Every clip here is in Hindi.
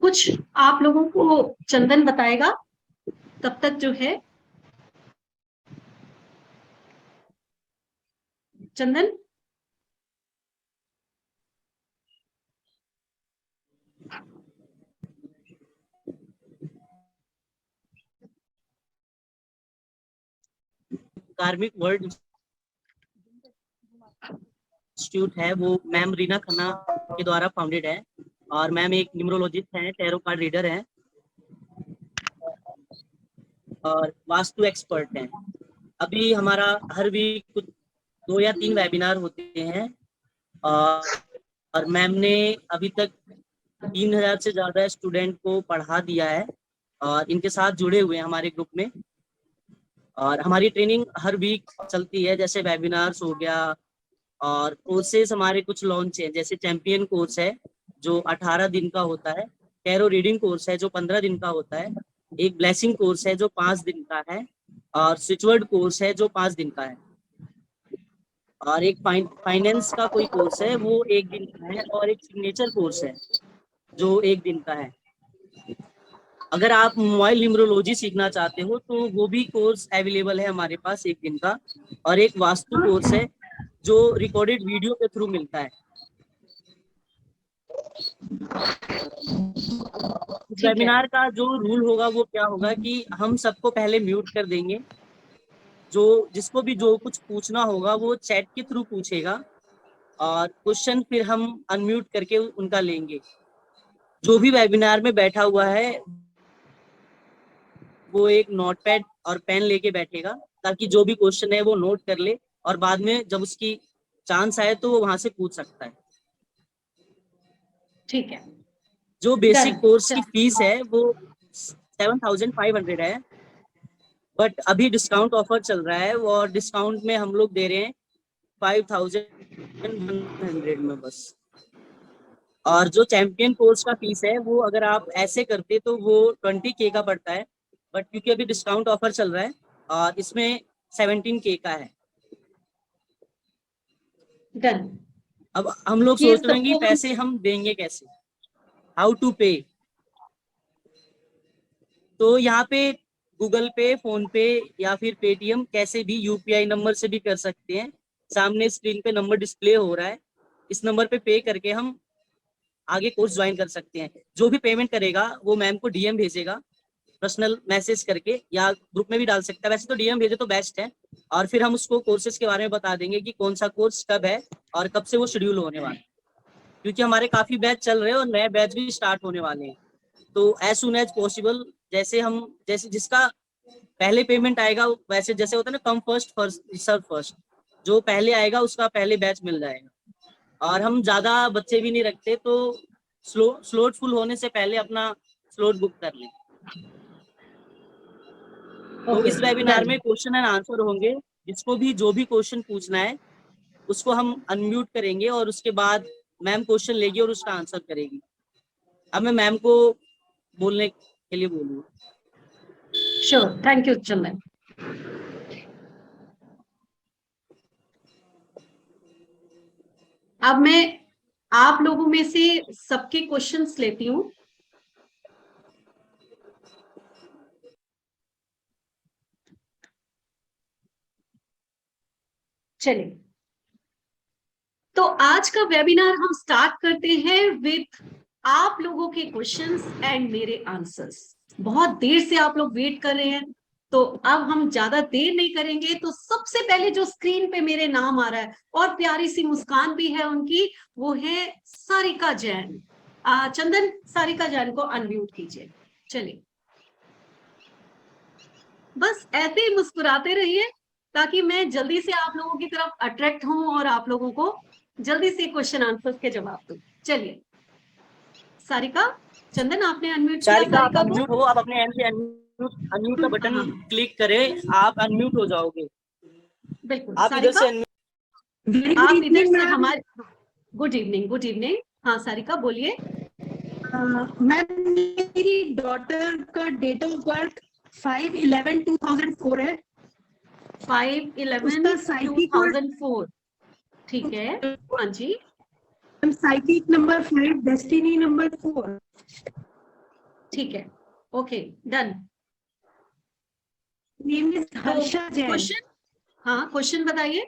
कुछ आप लोगों को चंदन बताएगा तब तक जो है। चंदन, कार्मिक वर्ल्ड इंस्टीट्यूट है, वो मैम रीना खन्ना के द्वारा फाउंडेड है, और मैम एक न्यूमरोलॉजिस्ट हैं, टैरो कार्ड रीडर हैं, और वास्तु एक्सपर्ट हैं। अभी हमारा हर वीक कुछ 2 या 3 वेबिनार होते हैं, और मैम ने अभी तक 3000 से ज्यादा स्टूडेंट को पढ़ा दिया है, और इनके साथ जुड़े हुए हैं हमारे ग्रुप में। और हमारी ट्रेनिंग हर वीक चलती है, जैसे वेबिनार्स हो गया, और कोर्सेज हमारे कुछ लॉन्च है, जैसे चैंपियन कोर्स है जो 18 दिन का होता है, टैरो रीडिंग कोर्स है जो 15 दिन का होता है, एक ब्लेसिंग कोर्स है जो 5 दिन का है, और स्विचवर्ड कोर्स है जो 5 दिन का है, और एक फाइनेंस का कोई कोर्स है वो 1 दिन का है, और एक सिग्नेचर कोर्स है जो 1 दिन का है। अगर आप मोबाइल न्यूमरोलॉजी सीखना चाहते हो तो वो भी कोर्स अवेलेबल है हमारे पास 1 दिन का, और एक वास्तु कोर्स है जो रिकॉर्डेड वीडियो के थ्रू मिलता है। वेबिनार का जो रूल होगा वो क्या होगा कि हम सबको पहले म्यूट कर देंगे, जो जिसको भी जो कुछ पूछना होगा वो चैट के थ्रू पूछेगा, और क्वेश्चन फिर हम अनम्यूट करके उनका लेंगे। जो भी वेबिनार में बैठा हुआ है वो एक नोटपैड और पेन लेके बैठेगा, ताकि जो भी क्वेश्चन है वो नोट कर ले, और बाद में जब उसकी चांस आए तो वो वहां से पूछ सकता है। ठीक है। जो बेसिक कोर्स की फीस है वो 7500 है, बट अभी डिस्काउंट ऑफर चल रहा है, और डिस्काउंट में हम लोग दे रहे हैं 5100 में बस। और जो चैंपियन कोर्स का फीस है वो अगर आप ऐसे करते तो वो 20K का पड़ता है, बट क्योंकि अभी डिस्काउंट ऑफर चल रहा है और इसमें 17K का है। डन। अब हम लोग सोच रहे हैं कि पैसे हम देंगे कैसे, हाउ टू पे। तो यहाँ पे गूगल पे, फोन पे या फिर पेटीएम, कैसे भी यूपीआई नंबर से भी कर सकते हैं। सामने स्क्रीन पे नंबर डिस्प्ले हो रहा है, इस नंबर पे करके हम आगे कोर्स ज्वाइन कर सकते हैं। जो भी पेमेंट करेगा वो मैम को डीएम भेजेगा, पर्सनल मैसेज करके, या ग्रुप में भी डाल सकता है, वैसे तो डीएम भेजे तो बेस्ट है। और फिर हम उसको कोर्सेज के बारे में बता देंगे कि कौन सा कोर्स कब है और कब से वो शेड्यूल होने वाला है, क्योंकि हमारे काफी बैच चल रहे हैं और नए बैच भी स्टार्ट होने वाले हैं। तो एज सुन एज पॉसिबल, जैसे जिसका पहले पेमेंट आएगा, वैसे जैसे होता है ना, come first first serve first, जो पहले आएगा उसका पहले बैच मिल जाएगा। और हम ज्यादा बच्चे भी नहीं रखते, तो स्लॉट फुल होने से पहले अपना स्लॉट बुक कर लें। तो इस वेबिनार में क्वेश्चन एंड आंसर होंगे, जिसको भी जो भी क्वेश्चन पूछना है उसको हम अनम्यूट करेंगे, और उसके बाद मैम क्वेश्चन लेगी और उसका आंसर करेगी। अब मैं मैम को बोलने के लिए बोलूँगा। श्योर, थैंक यू चंदन। अब मैं आप लोगों में से सबके क्वेश्चंस लेती हूँ। चलिए, तो आज का वेबिनार हम स्टार्ट करते हैं विद आप लोगों के क्वेश्चंस एंड मेरे आंसर्स। बहुत देर से आप लोग वेट कर रहे हैं, तो अब हम ज्यादा देर नहीं करेंगे। तो सबसे पहले जो स्क्रीन पे मेरे नाम आ रहा है और प्यारी सी मुस्कान भी है उनकी, वो है सारिका जैन। चंदन, सारिका जैन को अनम्यूट कीजिए। चलिए, बस ऐसे ही मुस्कुराते रहिए ताकि मैं जल्दी से आप लोगों की तरफ अट्रैक्ट हूं और आप लोगों को जल्दी से क्वेश्चन आंसर्स के जवाब दूं। चलिए, सारिका, चंदन आपने अनम्यूट किया सारिका, आप सारिका अनम्यूट को। हो, आप अपने एंड से अनम्यूट का बटन क्लिक करें, आप अनम्यूट हो जाओगे। बिल्कुल आप इधर सारिका, से आप इधर से हमारे। Good evening, good evening. हाँ सारिका बोलिए। मैम, मेरी डॉटर का डेट ऑफ बर्थ 5/11/2004 है। 5/11/2004। ठीक है, हाँ जी, psychic number 5, destiny number 4. ठीक है, ओके, डन। Name is तो Harsha Jain. क्वेश्चन, हाँ क्वेश्चन बताइए।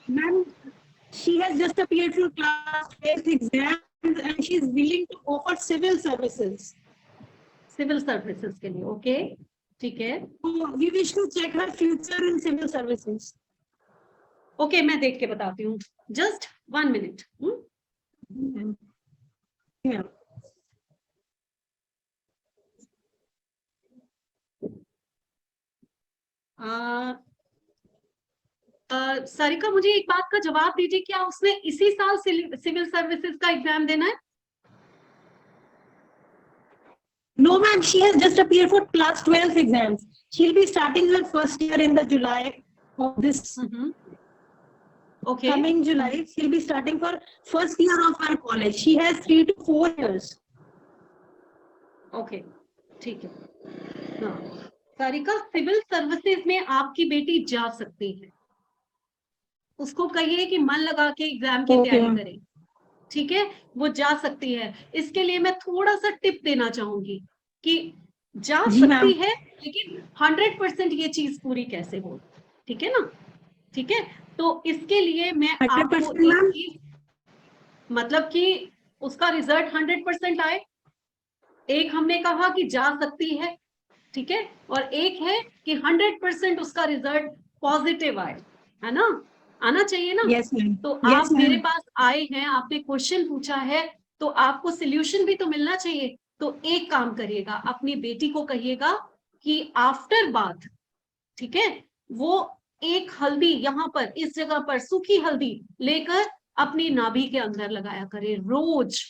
Ma'am, she has just appeared for class 12 exams and she is willing to offer civil services. Civil services के लिए, ओके, ठीक है, So we wish to check her future in civil services. Okay, मैं देख के बताती हूँ, जस्ट 1 मिनट। Yeah. सारिका, मुझे एक बात का जवाब दीजिए, क्या उसने इसी साल सिविल सर्विसेज का एग्जाम देना है? No, ma'am, she has just appeared for class 12 exams. She'll be starting her first year in the July of this okay, coming July. She'll be starting for first year of her college. She has 3 to 4 years. Okay, ठीक है, हाँ, सारिका, सिविल सर्विसेज में आपकी बेटी जा सकती है, उसको कहिए कि मन लगा के एग्जाम की Okay, तैयारी ma'am. करे, ठीक है, वो जा सकती है। इसके लिए मैं थोड़ा सा टिप देना चाहूंगी कि जा जी, सकती मैम. है, लेकिन 100% ये चीज पूरी कैसे हो, ठीक है ना, ठीक है। तो इसके लिए मैं आपको 100% एक मैम. चीज, मतलब कि उसका रिजल्ट 100% आए, एक हमने कहा कि जा सकती है, ठीक है, और एक है कि 100% उसका रिजल्ट पॉजिटिव आए, है ना, आना चाहिए ना। Yes, ma'am. तो Yes, आप मेरे ma'am. पास आए हैं, आपने क्वेश्चन पूछा है, तो आपको सोल्यूशन भी तो मिलना चाहिए। तो एक काम करिएगा, अपनी बेटी को कहिएगा कि आफ्टर बाथ, ठीक है, वो एक हल्दी यहाँ पर इस जगह पर सूखी हल्दी लेकर अपनी नाभि के अंदर लगाया करे रोज।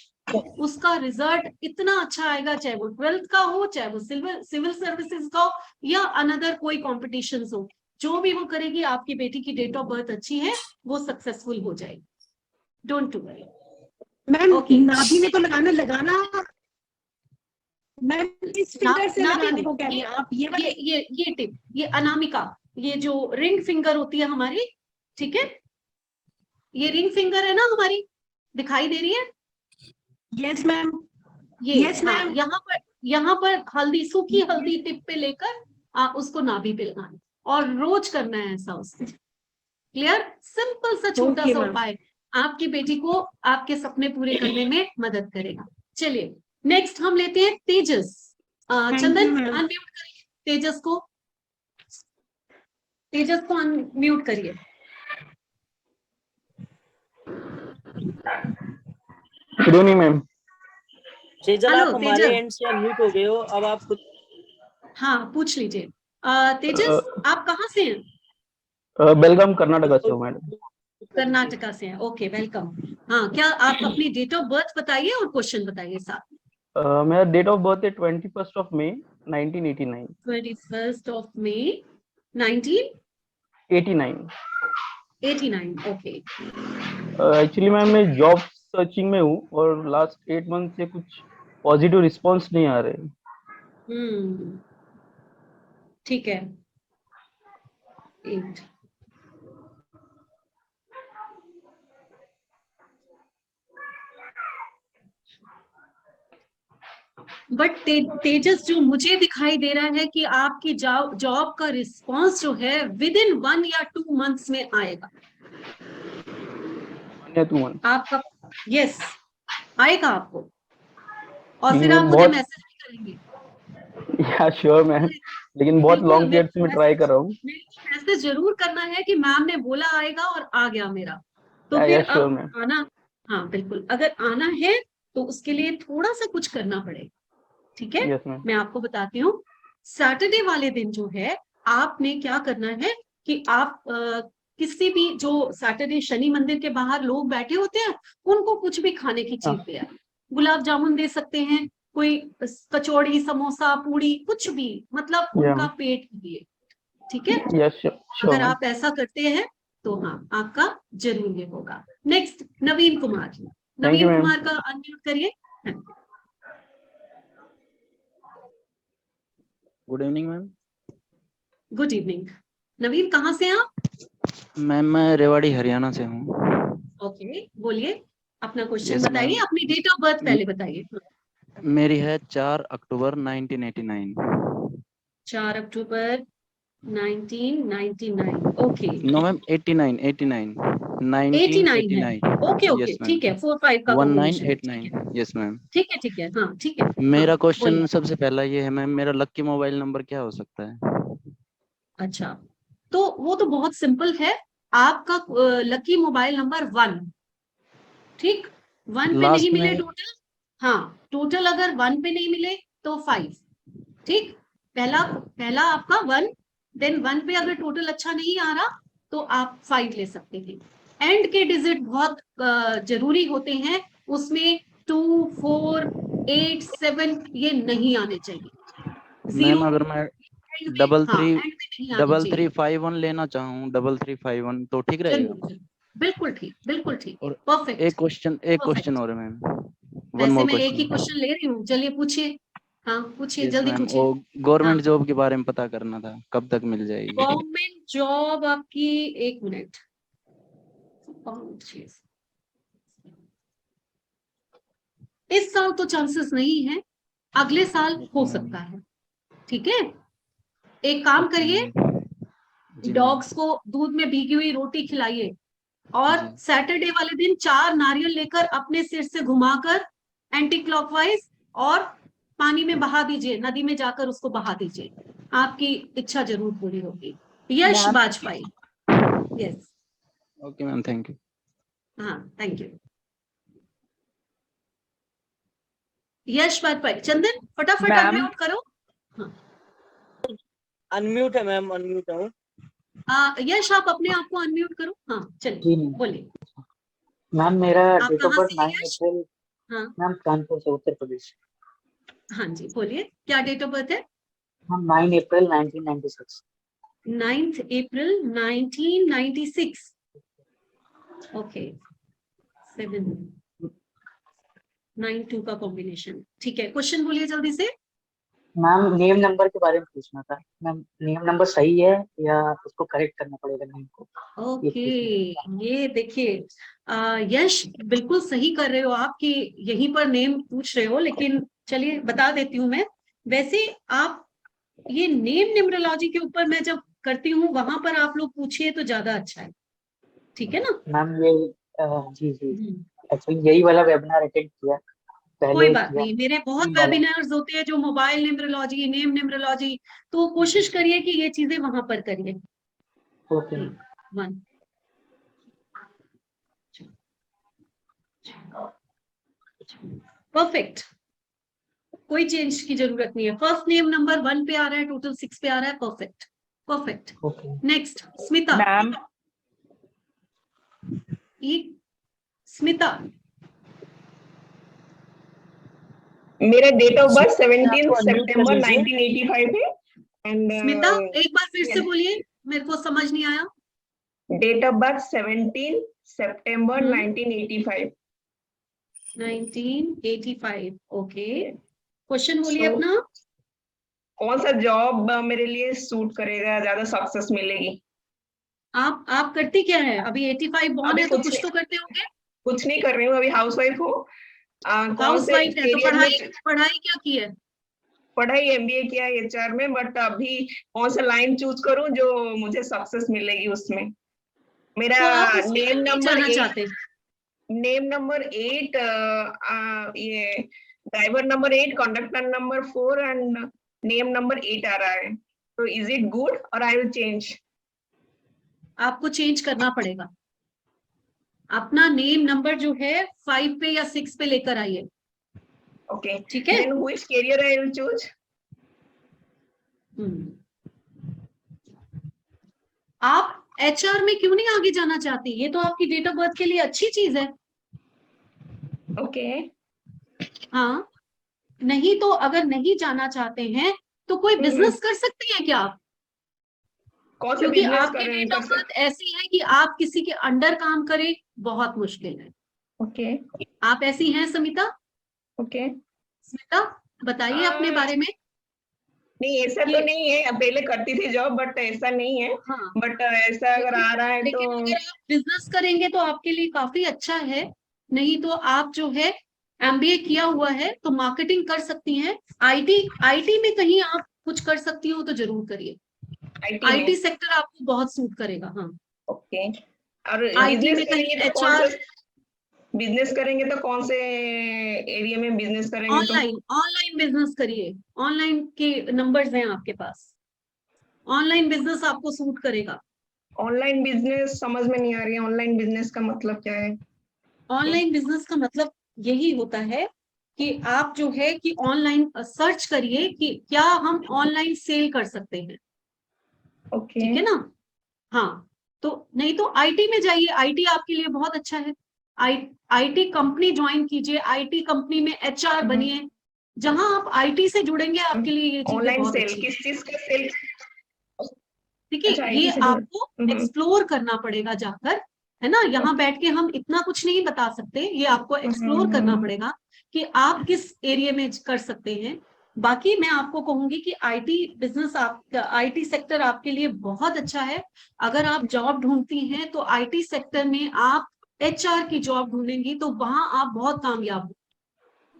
उसका रिजल्ट इतना अच्छा आएगा, चाहे वो 12th का हो, चाहे वो सिविल सर्विसेज का हो, या अनदर कोई कॉम्पिटिशन हो, जो भी वो करेगी, आपकी बेटी की डेट ऑफ बर्थ अच्छी है, वो सक्सेसफुल हो जाएगी, don't to worry. Ma'am, Okay. नाभि में तो लगाना मैम, इस फिंगर से नाभि लगाने में, को कह रही हैं आप, ये वाली? ये टिप, ये अनामिका, ये जो रिंग फिंगर होती है हमारी, ठीक है, ये रिंग फिंगर है ना हमारी, दिखाई दे रही है? Yes ma'am. ये Yes, हाँ, ma'am. यहाँ पर हल्दी, सूखी हल्दी टिप पे लेकर उसको नाभि पे लगाना है, और रोज करना है ऐसा उसको। क्लियर? सिंपल सा छोटा Okay, सा ma'am. उपाय आपकी बेटी को आपके सपने पूरे करने में मदद करेगा। चलिए, नेक्स्ट हम लेते हैं तेजस। Thank you, Chandan, ma'am. Unmute करिए तेजस को, तेजस को अनम्यूट करिए। Good evening ma'am. Sejal, hello आप हमारे तेजस, एंड से अनम्यूट हो गए हो, अब आप खुद। हाँ पूछ लीजिए। तेजस, आप कहाँ से हैं? बेलगाम कर्नाटका से हूँ मैडम। कर्नाटका से हैं, ओके, वेलकम। हाँ, क्या आप अपनी डेट ऑफ बर्थ बताइए और क्वेश्चन बताइए साथ। मेरा डेट ऑफ बर्थ है 21st of May 1989। 21st of May 1989, 89। Okay. Actually ma'am मैं जॉब सर्चिंग में हूँ और लास्ट 8 मंथ से कुछ पॉजिटिव रिस्पांस नहीं आ रहे। ठीक है, 8, बट तेजस, जो मुझे दिखाई दे रहा है कि आपकी जॉब का रिस्पांस जो है विद इन 1 या 2 मंथ्स में आएगा। 1 या 2 मंथ आपका, यस, आएगा आपको, और फिर ये आप मुझे बहुत मैसेज भी करेंगे। या श्योर मैम, लेकिन बहुत बिल्कुल, लॉन्ग पीरियड से मैं ट्राई कर रहा हूँ। मैसेज जरूर करना है कि मैम ने बोला आएगा और आ गया मेरा, तो फिर श्योर अब मैम। आना, हाँ बिल्कुल, अगर आना है तो उसके लिए थोड़ा सा कुछ करना पड़ेगा, ठीक है। Yes ma'am. मैं आपको बताती हूँ, सैटरडे वाले दिन जो है आपने क्या करना है कि आप किसी भी, जो सैटरडे शनि मंदिर के बाहर लोग बैठे होते हैं, उनको कुछ भी खाने की चीज दे, गुलाब जामुन दे सकते हैं, कोई कचौड़ी, समोसा, पूड़ी, कुछ भी, मतलब उनका पेट दिए, ठीक है। यस श्योर अगर मैम। आप ऐसा करते हैं तो हाँ, आपका जरूर ये होगा। Next, Naveen Kumar, thank you Naveen ma'am. Kumar का अनम्यूट करिए। Good evening ma'am. Good evening. Naveen, कहाँ से हैं आप? मैम मैं रेवाड़ी हरियाणा से हूँ। ओके, बोलिए अपना क्वेश्चन Yes, बताइए, ma'am. अपनी डेट ऑफ बर्थ पहले बताइए। मेरी है 4 October 1989। 4 October 1999। Okay, no ma'am 89 89 89 है। 1989। ओके ओके, यस मैम, ठीक है, 4-5 का कॉम्बिनेशन है, ठीक है 1989। Yes ma'am. ठीक है ठीक है, हाँ ठीक है, हाँ मेरा बोलिए। क्वेश्चन सबसे पहला ये है मैम, मेरा लकी मोबाइल नंबर क्या हो सकता है? अच्छा, तो वो तो बहुत सिंपल है, आपका लकी मोबाइल नंबर 1, ठीक, 1 पे नहीं लास्ट मिले में। टोटल, हाँ टोटल अगर 1 पे नहीं मिले तो 5, ठीक, पहला पहला आपका 1, देन 1 पे अगर टोटल अच्छा नहीं आ रहा तो आप 5 ले सकते हैं। एंड के डिजिट बहुत जरूरी होते हैं, उसमें 2, 4, 8, 7 ये नहीं आने चाहिए, मैम 0 अगर मैं एंड में, डबल हाँ थ्री एंड में नहीं आने डबल चाहिए। थ्री 5 1 लेना चाहूँ, 3351 तो ठीक जरूर रहेगा? जरूर, बिल्कुल ठीक, बिल्कुल ठीक, और परफेक्ट, एक क्वेश्चन परफेक्ट। और है मैम। वन वैसे मोर मैं एक ही क्वेश्चन। क्वेश्चन ले रही हूँ, चलिए पूछिए, हाँ पूछिए, यस जल्दी मैम, वो पूछिए। हाँ, गवर्नमेंट जॉब के बारे में पता करना था, कब तक मिल जाएगी? गवर्नमेंट जॉब आपकी, एक मिनट, इस साल तो चांसेस नहीं है, अगले साल हो ओके मैम। सकता है, ठीक है। एक काम ओके करिए, मैम। जी मैम। डॉग्स को दूध में भीगी हुई रोटी खिलाइए, और जी। सैटरडे वाले दिन 4 नारियल लेकर अपने सिर से घुमाकर एंटी क्लॉकवाइज और पानी में बहा दीजिए, नदी में जाकर उसको बहा दीजिए, आपकी इच्छा जरूर पूरी होगी। Yash ma'am Bajpai, yes, okay ma'am, thank you. हाँ थैंक यू। यश बाजपेयी, चंदन फटाफट मैम अनम्यूट करो। हाँ, अनम्यूट है मैम, अनम्यूट हूँ। यश आप अपने आप को अनम्यूट करो, हाँ चलिए जी मैम। बोलिए। मैम मेरा आप डेट ऑफ कहाँ बर्थ से हैं 9 यश? अप्रैल हाँ मैम कानपुर से, उत्तर प्रदेश। हाँ जी, बोलिए क्या डेट ऑफ बर्थ है? मैम 9 अप्रैल 1996। 9th अप्रैल 1996। ओके, 792 का कॉम्बिनेशन, ठीक है, क्वेश्चन बोलिए जल्दी से। मैम नेम नंबर के बारे में पूछना था। मैम नेम नंबर सही है या उसको करेक्ट करना पड़ेगा नेम को, ये ओके, पूछना। ये देखिए, यश बिल्कुल सही कर रहे हो आप कि यहीं पर नेम पूछ रहे हो, लेकिन चलिए बता देती हूँ मैं। वैसे आप ये नेम न्यूमरोलॉजी के ऊपर मैं जब करती हूँ वहां पर आप लोग पूछिए तो ज्यादा अच्छा है, ठीक है ना। मैम ये जी जी, एक्चुअली यही वाला वेबिनार अटेंड किया, कोई पहले बात किया नहीं, मेरे बहुत ये वाला। वेबिनार्स होते हैं जो मोबाइल न्यूमरोलॉजी, नेम न्यूमरोलॉजी, तो कोशिश करिए कि ये चीजें वहां पर करिए। Okay ma'am. 1, परफेक्ट, कोई चेंज की जरूरत नहीं है, फर्स्ट नेम नंबर 1 पे आ रहा है, टोटल 6 पे आ रहा है, perfect perfect. Okay next Smita, ma'am ये स्मिता, मेरा डेट ऑफ बर्थ आपको 17 अनम्यूट कर सितंबर लीजिए। 1985 है एंड स्मिता एक बार फिर से बोलिए, मेरे को समझ नहीं आया। डेट ऑफ बर्थ 17 सितंबर 1985। 1985, ओके, क्वेश्चन बोलिए So, अपना। कौन सा जॉब मेरे लिए सूट करेगा, ज्यादा सक्सेस मिलेगी? आप करती क्या है अभी? 85 बॉर्न अभी है तो कुछ तो करते होंगे। कुछ नहीं कर रही हूँ, अभी हाउसवाइफ हूँ। कौन हाउस से वाइफ है तो करियर में? पढ़ाई क्या की है? पढ़ाई एमबीए किया है एचआर में, बट अभी कौन सा लाइन चूज करूं जो मुझे सक्सेस मिलेगी उसमें। मेरा तो आप उस नेम नहीं नंबर जाना 8, चाहते? नेम नंबर 8, ये driver number 8, conductor number 4 and name number 8 आ रहा है, तो इज इट गुड और आई विल चेंज? आपको चेंज करना पड़ेगा, अपना नेम नंबर जो है 5 पे या 6 पे लेकर आइए, ओके, ठीक है। Then which career I will choose? आप एचआर में क्यों नहीं आगे जाना चाहती? ये तो आपकी डेट ऑफ बर्थ के लिए अच्छी चीज है। ओके, हाँ, नहीं तो अगर नहीं जाना चाहते हैं तो कोई बिजनेस कर सकती हैं क्या आप? कौन सा क्योंकि बिजनेस आपकी डेट कर ऑफ बर्थ सकते? ऐसी है कि आप किसी के अंडर काम करें, बहुत मुश्किल है। ओके आप ऐसी हैं समिता? ओके, स्मिता बताइए अपने बारे में। नहीं ऐसा तो ये- नहीं है, पहले करती थी जॉब बट ऐसा नहीं है, हाँ, बट ऐसा अगर आ रहा है लेकिन तो अगर आप बिजनेस करेंगे तो आपके लिए काफी अच्छा है। नहीं तो आप जो है एमबीए किया हुआ है तो मार्केटिंग कर सकती हैं। आईटी आईटी में कहीं आप कुछ कर सकती हो तो जरूर करिए। आईटी आईटी में। सेक्टर आपको बहुत सूट करेगा। हाँ, ओके, और आईटी बिजनेस में कहीं करेंगे तो कौन एचआर, से, बिजनेस करेंगे तो कौन से एरिया में बिजनेस करेंगे तो? ऑनलाइन ऑनलाइन बिजनेस करिए। ऑनलाइन के नंबर्स हैं आपके पास, ऑनलाइन बिजनेस आपको सूट करेगा। ऑनलाइन बिजनेस समझ में नहीं आ रही है, ऑनलाइन बिजनेस का मतलब क्या है? ऑनलाइन बिजनेस का मतलब यही होता है कि आप जो है कि ऑनलाइन सर्च करिए कि क्या हम ऑनलाइन सेल कर सकते हैं। ओके। ठीक है ना? हाँ, तो नहीं तो आईटी में जाइए, आईटी आपके लिए बहुत अच्छा है। आईटी कंपनी ज्वाइन कीजिए, आईटी कंपनी में एचआर बनिए। जहां आप आईटी से जुड़ेंगे आपके लिए ये चीजें ऑनलाइन बहुत सेल अच्छी है। किस चीज का सेल? देखिए, अच्छा, ये आईटी से जुड़े। आपको एक्सप्लोर करना पड़ेगा जाकर, है ना? यहाँ बैठ के हम इतना कुछ नहीं बता सकते, ये आपको एक्सप्लोर करना पड़ेगा कि आप किस एरिया में कर सकते हैं। बाकी मैं आपको कहूंगी कि आईटी बिजनेस, आप आईटी सेक्टर आपके लिए बहुत अच्छा है। अगर आप जॉब ढूंढती हैं तो आईटी सेक्टर में आप एचआर की जॉब ढूंढेंगी तो वहां आप बहुत कामयाब हो।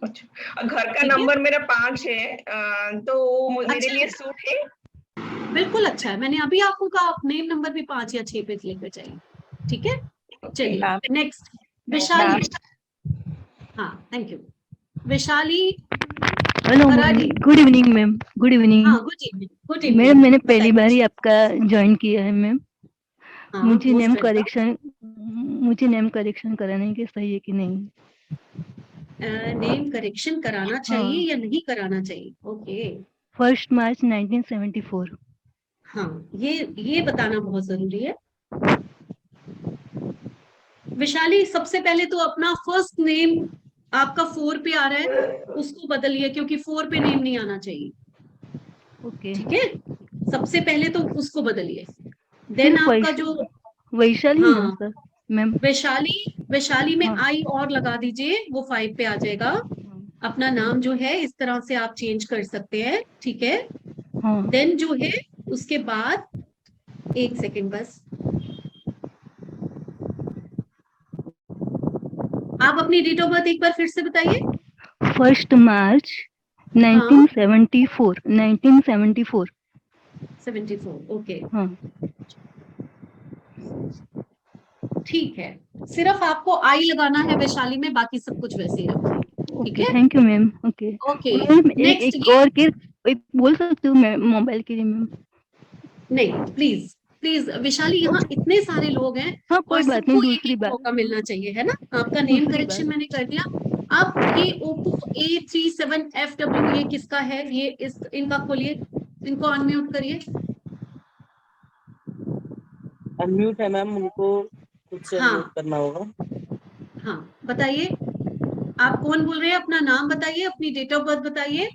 अच्छा, और घर का ठीक है, नंबर मेरा 5 है, तो वो मेरे अच्छा लिए है, सूट है? बिल्कुल अच्छा है। मैंने अभी आपको कहा आप नेम नंबर भी 5 या 6 पे लेकर जाइए। ठीक है, ओके चलिए मैम नेक्स्ट, विशाली। मैम हाँ, thank you. Vaishali hello Marathi. Good evening ma'am, good evening हाँ, good evening, good evening. Ma'am. मैंने पहली बार ही बताइए। आपका ज्वाइन किया है मैम। हाँ, मुझे मोस्ट नेम वेलकम। करेक्शन मुझे नेम करेक्शन कराने के सही है कि नहीं? नेम करेक्शन कराना चाहिए हाँ, या नहीं कराना चाहिए? ओके। 1 मार्च 1974। हाँ, ये बताना बहुत जरूरी है। विशाली, सबसे पहले तो अपना फर्स्ट नेम आपका 4 पे आ रहा है, उसको बदलिए क्योंकि 4 पे नेम नहीं आना चाहिए। ओके, ठीक है, सबसे पहले तो उसको बदलिए। देन सिर्फ आपका जो, वैशाली ना हाँ, सर मैम? वैशाली में हाँ आई और लगा दीजिए, वो 5 पे आ जाएगा। अपना नाम जो है इस तरह से आप चेंज कर सकते हैं। ठीक है, हाँ। देन जो है उसके बाद, एक सेकेंड बस, आप अपनी डेट ऑफ बर्थ एक बार फिर से बताइए। 1 मार्च हाँ, 1974 1974। 74। ओके, हाँ, ठीक है। सिर्फ आपको आई लगाना है वैशाली में, बाकी सब कुछ वैसे ही रखिए। ठीक ओके, है, thank you ma'am. Okay okay. Ma'am, next एक ये, और के एक बोल सकती हूँ मैं मोबाइल के लिए मैम? नहीं, प्लीज प्लीज विशाली, यहाँ इतने सारे लोग हैं हाँ, और कोई बात नहीं। सबको एक एक मौका मिलना चाहिए, है ना? आपका नेम दूसरी करेक्शन बात मैंने कर दिया। अब ये ओप्पो A37FW, ये किसका है? ये इनका खोलिए, इनको अनम्यूट करिए। अनम्यूट है मैम, उनको खुद से हाँ, अनम्यूट करना होगा। हाँ, बताइए आप कौन बोल रहे हैं? अपना नाम बताइए, अपनी डेट ऑफ बर्थ बताइए।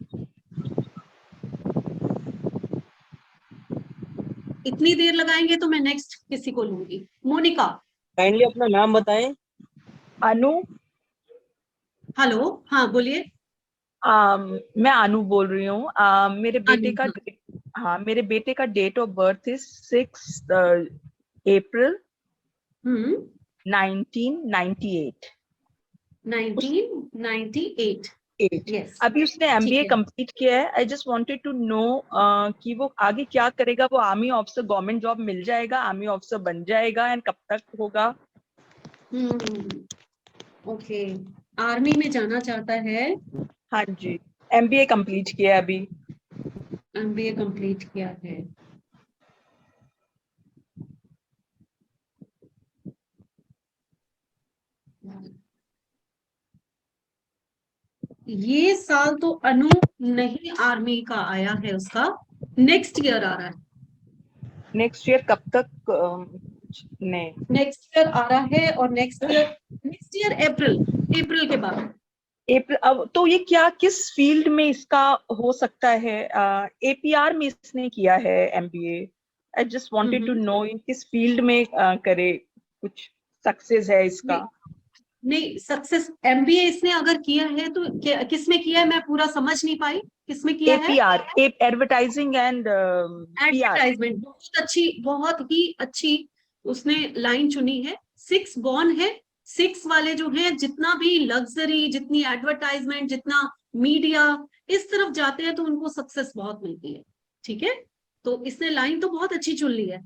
इतनी देर लगाएंगे तो मैं नेक्स्ट किसी को लूंगी। मोनिका। काइंडली अपना नाम बताएं। अनु। हेलो, हाँ बोलिए। मैं अनु बोल रही हूँ। मेरे बेटे अनु, का हाँ। हाँ, मेरे बेटे का date of birth is 6 April 1998। 1998। Yes, अभी उसने ठीक एमबीए है। कंप्लीट किया है। I just wanted to know कि वो आगे क्या करेगा। वो आर्मी ऑफिसर, गवर्नमेंट जॉब मिल जाएगा, आर्मी ऑफिसर बन जाएगा, एंड कब तक होगा? ओके, आर्मी में जाना चाहता है। हाँ जी, एमबीए कंप्लीट किया है अभी। एमबीए कंप्लीट किया है। ये साल तो अनु नहीं आर्मी का आया है उसका, नेक्स्ट ईयर आ रहा है। नेक्स्ट ईयर कब तक? नहीं, नेक्स्ट ईयर आ रहा है, और नेक्स्ट ईयर अप्रैल, अप्रैल के बाद। अप्रैल। अब तो ये क्या, किस फील्ड में इसका हो सकता है? एपीआर में इसने किया है MBA. I just wanted to know किस फील्ड में करे, कुछ सक्सेस है इसका? नहीं, सक्सेस MBA इसने अगर किया है तो किसमें किया है, मैं पूरा समझ नहीं पाई, किसमें किया है? APR, advertising and PR। Advertisement, बहुत ही अच्छी उसने लाइन चुनी है। 6 बॉर्न है, 6 वाले जो है जितना भी लग्जरी, जितनी एडवर्टाइजमेंट, जितना मीडिया इस तरफ जाते हैं तो उनको सक्सेस बहुत मिलती है। ठीक है, तो इसने लाइन तो बहुत अच्छी चुन ली है।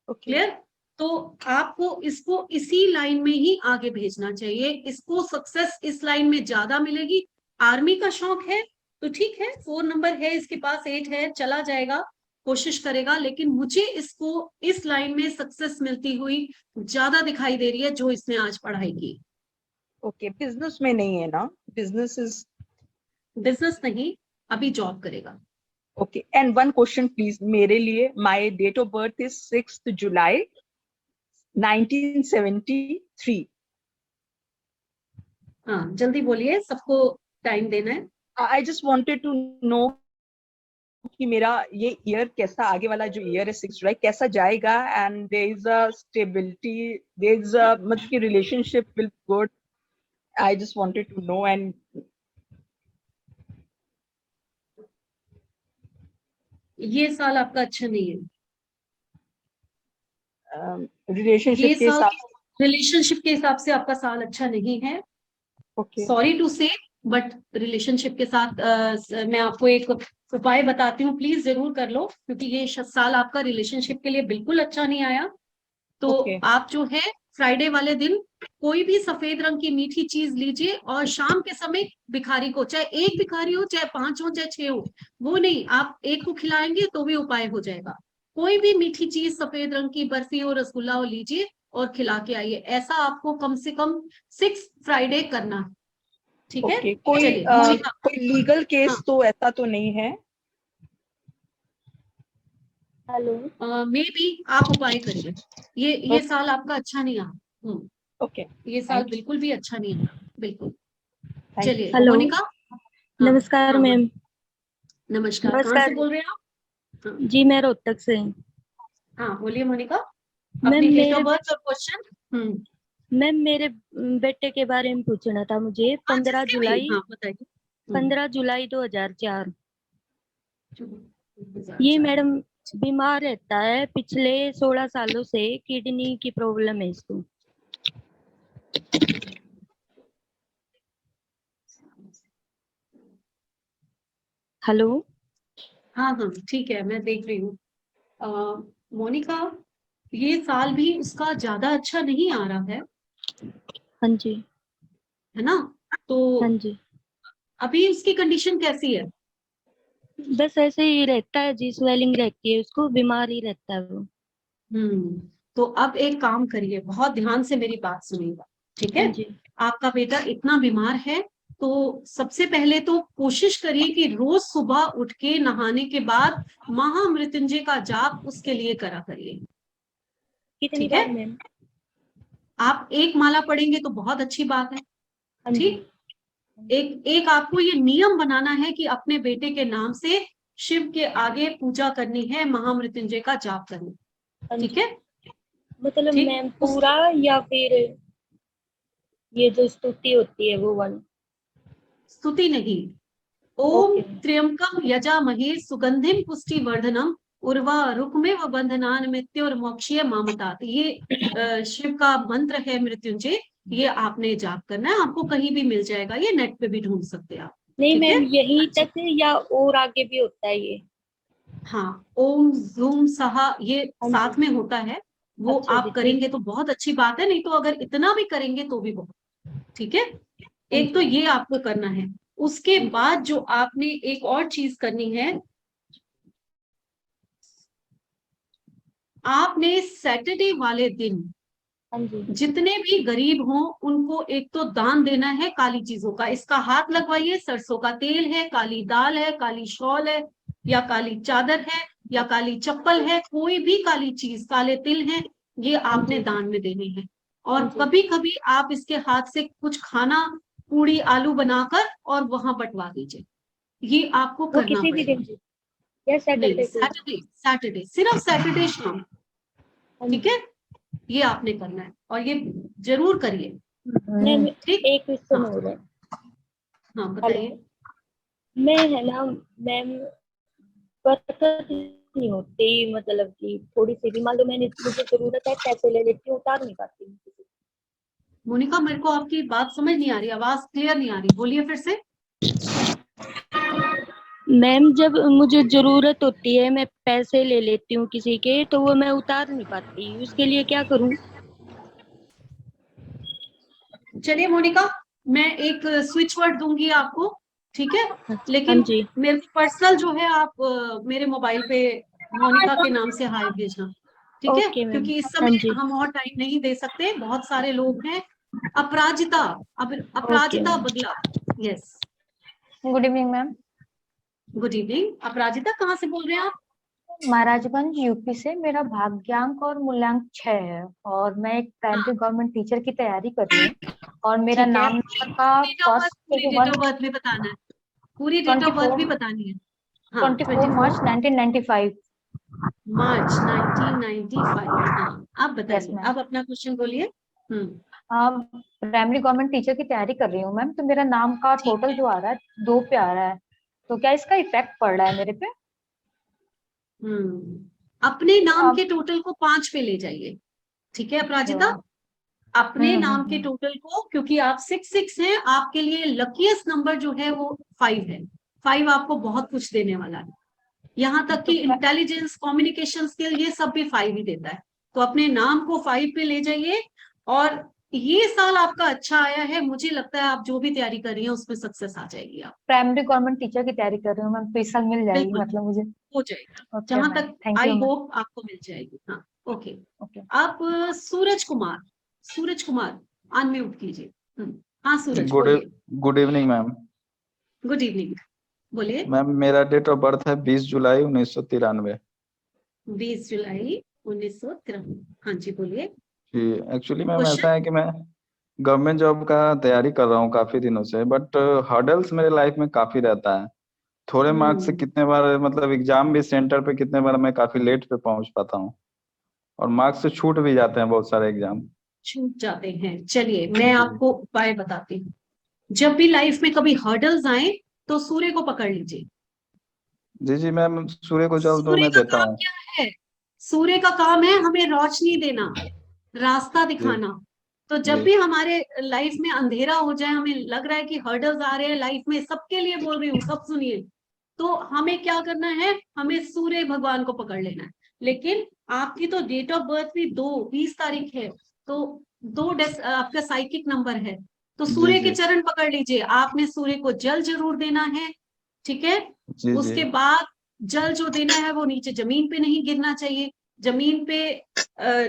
क्लियर? तो आपको इसको इसी लाइन में ही आगे भेजना चाहिए, इसको सक्सेस इस लाइन में ज्यादा मिलेगी। आर्मी का शौक है तो ठीक है, 4 नंबर है इसके पास, 8 है, चला जाएगा, कोशिश करेगा, लेकिन मुझे इसको इस लाइन में सक्सेस मिलती हुई ज्यादा दिखाई दे रही है जो इसने आज पढ़ाई की। ओके, बिजनेस में नहीं है ना? बिजनेस नहीं, अभी जॉब करेगा। Okay, and one question please मेरे लिए। My date of birth is 6 July 1973। हाँ, जल्दी बोलिए, सबको टाइम देना है। I just wanted to know कि मेरा ये ईयर कैसा, आगे वाला जो ईयर है 6 जुलाई कैसा जाएगा, and there is a stability, there is a मतलब कि relationship will good. I just wanted to know. And ये साल आपका अच्छा नहीं है, रिलेशनशिप के साथ, रिलेशनशिप के हिसाब से आपका साल अच्छा नहीं है। ओके सॉरी टू से, बट रिलेशनशिप के साथ मैं आपको एक उपाय बताती हूँ, प्लीज जरूर कर लो, क्योंकि ये साल आपका रिलेशनशिप के लिए बिल्कुल अच्छा नहीं आया। तो Okay. आप जो है फ्राइडे वाले दिन कोई भी सफेद रंग की मीठी चीज लीजिए, और शाम के समय भिखारी को, चाहे एक भिखारी हो, चाहे 5 हो, चाहे 6 हो, वो नहीं, आप एक को खिलाएंगे तो भी उपाय हो जाएगा। कोई भी मीठी चीज, सफेद रंग की बर्फी हो, रसगुल्ला हो, लीजिए और खिला के आइए। ऐसा आपको कम से कम 6 फ्राइडे करना है। ठीक है? ओके, कोई चलिए, मोनिका। कोई लीगल केस हाँ। तो ऐसा तो नहीं है? हेलो, मे बी आप उपाय करिए, ये साल आपका अच्छा नहीं रहा। ओके, ये साल बिल्कुल भी अच्छा नहीं रहा, बिल्कुल। Thank you. चलिए हेलो। मोनिका। हाँ, नमस्कार हाँ, मैम। नमस्कार, कहाँ से नमस्कार बोल रहे हैं आप? हाँ, जी, मैं रोहतक से। हाँ, बोलिए मोनिका, मैम अपनी डेट मेरे ऑफ बर्थ और क्वेश्चन। मैम मेरे बेटे के बारे में पूछना था मुझे। हाँ, जिसके भी, हाँ बताइए। 15 जुलाई 2004। ये 2004। मैडम बीमार रहता है पिछले 16 सालों से, किडनी की प्रॉब्लम है इसको। हेलो। हाँ हाँ, ठीक है, मैं देख रही हूँ। मोनिका, ये साल भी उसका ज्यादा अच्छा नहीं आ रहा हाँ जी। है ना? तो हाँ जी, अभी उसकी कंडीशन कैसी है? बस ऐसे ही रहता है जी, स्वेलिंग रहती है उसको, बीमार ही रहता है वो। तो अब एक काम करिए, बहुत ध्यान से मेरी बात सुनिएगा, ठीक है? हाँ जी। आपका बेटा इतना बीमार है, तो सबसे पहले तो कोशिश करिए कि रोज सुबह उठ के नहाने के बाद महामृत्युंजय का जाप उसके लिए करा करिए। कितनी ठीक बार है? मैम? आप एक माला पढ़ेंगे तो बहुत अच्छी बात है। हाँ जी। ठीक, एक आपको ये नियम बनाना है कि अपने बेटे के नाम से शिव के आगे पूजा करनी है, महामृत्युंजय का जाप करना। हाँ ठीक जी। है? मतलब ठीक, मैम पूरा, या फिर ये जो स्तुति होती है वो वाली? स्तुति नहीं। ओम ओके। त्र्यंबकम यजामहे सुगंधिम पुष्टिवर्धनम उर्वा रुक्मेव बंधनान मृत्युर्मोक्षीय मामतात। ये शिव का मंत्र है मृत्युंजय, ये आपने जाप करना है। आपको कहीं भी मिल जाएगा, ये नेट पे भी ढूंढ सकते हैं आप। नहीं ठीक है? मैम, यही तक या और आगे भी होता है ये? हाँ, ओम जूम सहा ये हाँ जी। साथ में होता है, वो अच्छा जी, आप करेंगे तो बहुत अच्छी बात है, नहीं तो अगर इतना भी करेंगे तो भी बहुत। ठीक है? हाँ एक तो जी। ये आपको करना है। उसके बाद जो आपने एक और चीज करनी है, आपने सैटरडे वाले दिन हाँ जी। जितने भी गरीब हों उनको एक तो दान देना है काली चीजों का। इसका हाथ लगवाइए, सरसों का तेल है, काली दाल है, काली शॉल है, या काली चादर है, या काली चप्पल है, कोई भी काली चीज, काले तिल है, ये आपने दान में देने हैं। और कभी कभी आप इसके हाथ से कुछ खाना, पूड़ी आलू बनाकर और वहां बंटवा दीजिए। ये आपको वो करना किसी भी पड़ेगा। दिन या नहीं, सैटरडे को? सैटरडे, सैटरडे, सिर्फ सैटरडे शाम। हाँ ठीक जी। है? ये आपने करना है और ये जरूर करिए। मैम ठीक। एक क्वेश्चन हाँ। हो रहा है। हाँ बताइए। मैं है ना मैम बरकत नहीं होती, मतलब कि थोड़ी सी भी मान लो मैंने मुझे जरूरत है पैसे ले लेती हूँ, उतार नहीं पाती हूँ। मोनिका मेरे को आपकी बात समझ नहीं आ रही, आवाज क्लियर नहीं आ रही, बोलिए फिर से। मैम जब मुझे जरूरत होती है मैं पैसे ले लेती हूँ किसी के, तो वो मैं उतार नहीं पाती, उसके लिए क्या करूँ? चलिए मोनिका, मैं एक स्विच वर्ड दूंगी आपको, ठीक है, हाँ लेकिन जी। मेरे पर्सनल जो है आप मेरे मोबाइल पे मोनिका के नाम से हाय भेजना, ठीक है, ओके मैम। क्योंकि इस हाँ समय जी। हम और टाइम नहीं दे सकते, बहुत सारे लोग हैं। Aparajita, okay Aparajita ma'am. Bagla. Yes, good evening ma'am. Good evening. Aparajita कहाँ से बोल रहे हैं आप? महाराजगंज यूपी से। मेरा भाग्यांक और मूल्यांक 6 है और मैं एक प्राइमरी गवर्नमेंट टीचर की तैयारी कर रही हूँ और मेरा ठीक है, नाम का फर्स्ट पूरी डेट ऑफ बर्थ भी बताना है, पूरी डेट ऑफ बर्थ भी 24 बतानी है। हाँ 24 मार्च 1995। मार्च 1995। हाँ आप यस बताइए, मैम। अब अपना क्वेश्चन बोलिए। प्राइमरी गवर्नमेंट टीचर की तैयारी कर रही हूँ मैम, तो मेरा नाम का ठीक टोटल है। जो आ रहा है 2 पे आ रहा है, तो क्या इसका इफेक्ट पड़ रहा है मेरे पे? अपने नाम अब के टोटल को 5 पे ले जाइए, ठीक है अपराजिता। अच्छा। अपने नाम के हम्म। टोटल को, क्योंकि आप 6 हैं, आपके लिए लकीएस्ट नंबर जो है वो 5 है। 5 आपको बहुत कुछ देने वाला है, यहाँ तक तो कि इंटेलिजेंस, कम्युनिकेशन स्किल, ये सब भी 5 ही देता है। तो अपने नाम को 5 पे ले जाइए, और ये साल आपका अच्छा आया है, मुझे लगता है आप जो भी तैयारी कर रही हैं उसमें सक्सेस आ जाएगी आप। प्राइमरी गवर्नमेंट टीचर की तैयारी कर रही हूँ मैम, तो इस साल मिल जाएगी बिल्कुल मतलब मुझे? हो जाएगी, ओके जहां मैम, तक thank you I ma'am. Hope आपको मिल जाएगी। हाँ ओके। ओके। आप सूरज कुमार, सूरज कुमार अनम्यूट कीजिए। हाँ सूरज गुड बोलिए। Good evening ma'am. Good evening, बोलिए। मैम मेरा डेट ऑफ बर्थ है 20 जुलाई 1993। 20 जुलाई 1993। हाँ जी बोलिए। जी एक्चुअली मैम क्वेश्चन। ऐसा है कि मैं गवर्नमेंट जॉब का तैयारी कर रहा हूँ काफ़ी दिनों से, बट हर्डल्स मेरे लाइफ में काफ़ी रहता है। थोड़े मार्क्स से कितने बार मतलब एग्जाम भी सेंटर पे कितने बार मैं काफ़ी लेट पे पहुंच पाता हूँ, और मार्क्स से छूट भी जाते हैं बहुत सारे एग्जाम। छूट जाते हैं, चलिए मैं जी आपको उपाय बताती हूँ। जब भी लाइफ में कभी हर्डल्स आए तो सूर्य को पकड़ लीजिए। जी जी मैम, सूर्य को जल तो सूर्य मैं का देता काम हूँ। क्या है? सूर्य का काम है हमें रोशनी देना, रास्ता जी दिखाना। तो जब जी भी हमारे लाइफ में अंधेरा हो जाए, हमें लग रहा है कि हर्डल्स आ रहे हैं लाइफ में, सबके लिए बोल रही हूँ, सब सुनिए, तो हमें क्या करना है? हमें सूर्य भगवान को पकड़ लेना है। लेकिन आपकी तो डेट ऑफ बर्थ भी 20 तारीख है, तो आपका साइकिक नंबर है, तो जी सूर्य के जी चरण पकड़ लीजिए। आपने सूर्य को जल जरूर देना है, ठीक है। जी जी उसके बाद जल जो देना है वो नीचे जमीन पे नहीं गिरना चाहिए। जमीन पे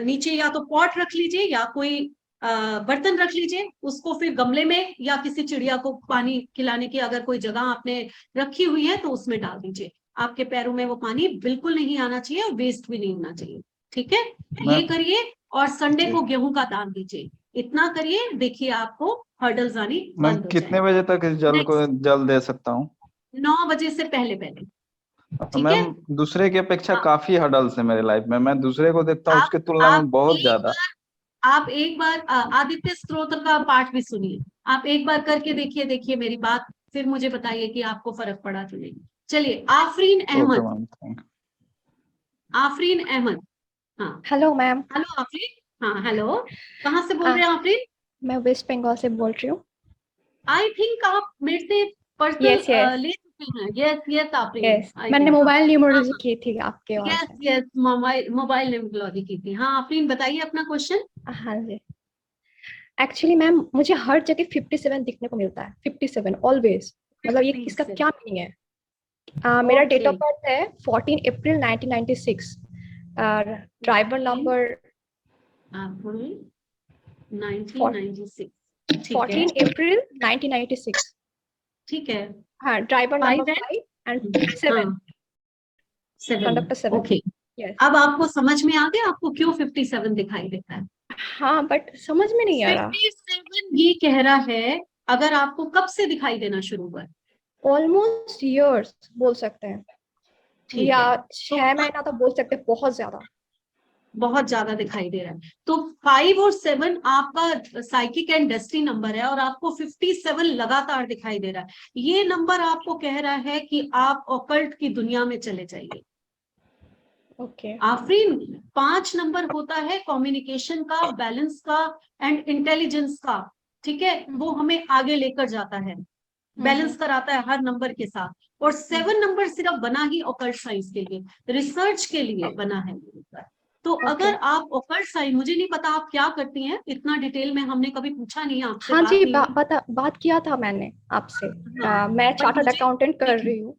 नीचे या तो पॉट रख लीजिए या कोई बर्तन रख लीजिए, उसको फिर गमले में या किसी चिड़िया को पानी खिलाने की अगर कोई जगह आपने रखी हुई है तो उसमें डाल दीजिए। आपके पैरों में वो पानी बिल्कुल नहीं आना चाहिए और वेस्ट भी नहीं होना चाहिए, ठीक है। ये मैम। करिए, और संडे जी को गेहूं का दान दीजिए। इतना करिए, देखिए आपको हर्डल्स आनी मैम बंद हो कितने जाएंगे। बजे तक इस जल को नेक्स्ट, जल दे सकता हूँ? 9 बजे से पहले पहले, ठीक है। मैम दूसरे की अपेक्षा हाँ, काफी हर्डल्स है मेरे लाइफ में, मैं दूसरे को देखता हूँ आप उसकी तुलना आप में बहुत एक ज्यादा। आप एक बार आदित्य स्तोत्र का पाठ भी सुनिए। आप एक बार करके देखिए, देखिए मेरी बात, फिर मुझे बताइए कि आपको फर्क पड़ा कि नहीं। चलिए Afreen okay Ahmed, ma'am, thank Afreen Ahmed. हाँ हेलो मैम। हेलो आफरीन। हाँ हेलो, कहाँ से बोल रहे हैं आफरीन? मैं वेस्ट बंगाल से बोल रही हूँ। आई थिंक आप मेरे से पर्सनल यस यस ले चुके हैं। यस यस आफरीन, यस, आई मैंने थिंक। मोबाइल हाँ न्यूमरोलॉजी हाँ, की थी आपके वहाँ यस से। यस, मोबाइल न्यूमरोलॉजी की थी। हाँ आफरीन बताइए अपना क्वेश्चन। हाँ जी। एक्चुअली मैम मुझे हर जगह 57 दिखने को मिलता है, 57 ऑलवेज। मतलब ये इसका 57। क्या मीनिंग है? मेरा डेट ओके, ऑफ बर्थ है 14 अप्रैल 1996 और ड्राइवर नंबर 1996। ठीक है 14 अप्रैल 1996। ठीक है। हाँ, ड्राइवर 5 नंबर है। 5 एंड 7, हाँ 7। कंडक्टर 7। Okay, yes. अब आपको समझ में आ गया आपको क्यों 57 दिखाई देता है? हाँ बट समझ में नहीं आ रहा। 57 ये कह रहा है, अगर आपको कब से दिखाई देना शुरू हुआ है? ऑलमोस्ट ईयर्स बोल सकते हैं, ठीक या है, तो 6 महीना तो बोल सकते हैं, बहुत ज्यादा। बहुत ज्यादा दिखाई दे रहा है। तो 5 और 7 आपका साइकिक एंड डेस्टिनी नंबर है और आपको 57 लगातार दिखाई दे रहा है। ये नंबर आपको कह रहा है कि आप ऑकल्ट की दुनिया में चले जाइए। ओके आफरीन, 5 नंबर होता है कम्युनिकेशन का, बैलेंस का एंड इंटेलिजेंस का, ठीक है, वो हमें आगे लेकर जाता है, बैलेंस कराता है हर नंबर के साथ। और 7 नंबर सिर्फ बना ही ऑकल्ट साइंस के लिए, रिसर्च के लिए बना है। तो अगर आप ऑकल्ट साइंस, मुझे नहीं पता आप क्या करती हैं, इतना डिटेल में हमने कभी पूछा नहीं आपसे। हाँ जी, नहीं हुई। बात किया था मैंने आपसे। हाँ, मैं पर चार्टर्ड मुझे- अकाउंटेंट कर रही हूँ।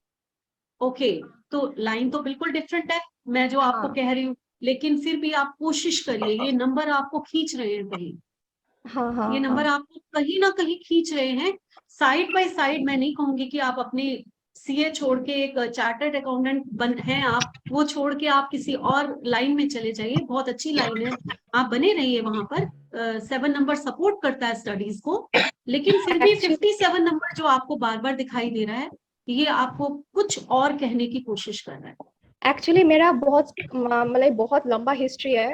ओके, तो लाइन तो बिल्कुल डिफरेंट है मैं जो आपको हाँ कह रही हूँ, लेकिन फिर भी आप कोशिश करिए, ये नंबर आपको खींच रहे हैं कहीं, हाँ हाँ ये नंबर हाँ आपको कहीं ना कहीं खींच रहे हैं। साइड बाय साइड मैं नहीं कहूंगी कि आप अपने सीए छोड़ के एक चार्टर्ड अकाउंटेंट बन हैं आप, वो छोड़ के आप किसी और लाइन में चले जाइए, बहुत अच्छी लाइन है, आप बने रहिए वहां पर। 7 नंबर सपोर्ट करता है स्टडीज को, लेकिन फिर भी एक्चुअली 57 नंबर जो आपको बार बार दिखाई दे रहा है, ये आपको कुछ और कहने की कोशिश कर रहा है। एक्चुअली मेरा मतलब बहुत लंबा हिस्ट्री है।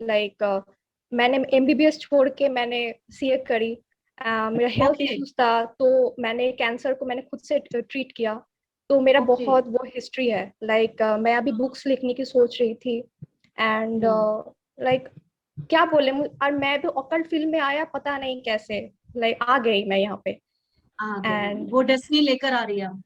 लाइक मैंने एमबीबीएस छोड़ के मैंने सीए करी। मेरा हेल्थ Okay. इश्यूज था, तो मैंने कैंसर को मैंने खुद से ट्रीट किया। तो मेरा Okay. बहुत वो हिस्ट्री है। लाइक मैं अभी बुक्स लिखने की सोच रही थी एंड लाइक क्या बोले और मैं भी ऑकल्ट फील्ड में आया, पता नहीं कैसे लाइक आ गई मैं यहाँ पे। एंड वो डेस्टिनी लेकर आ रही है, वो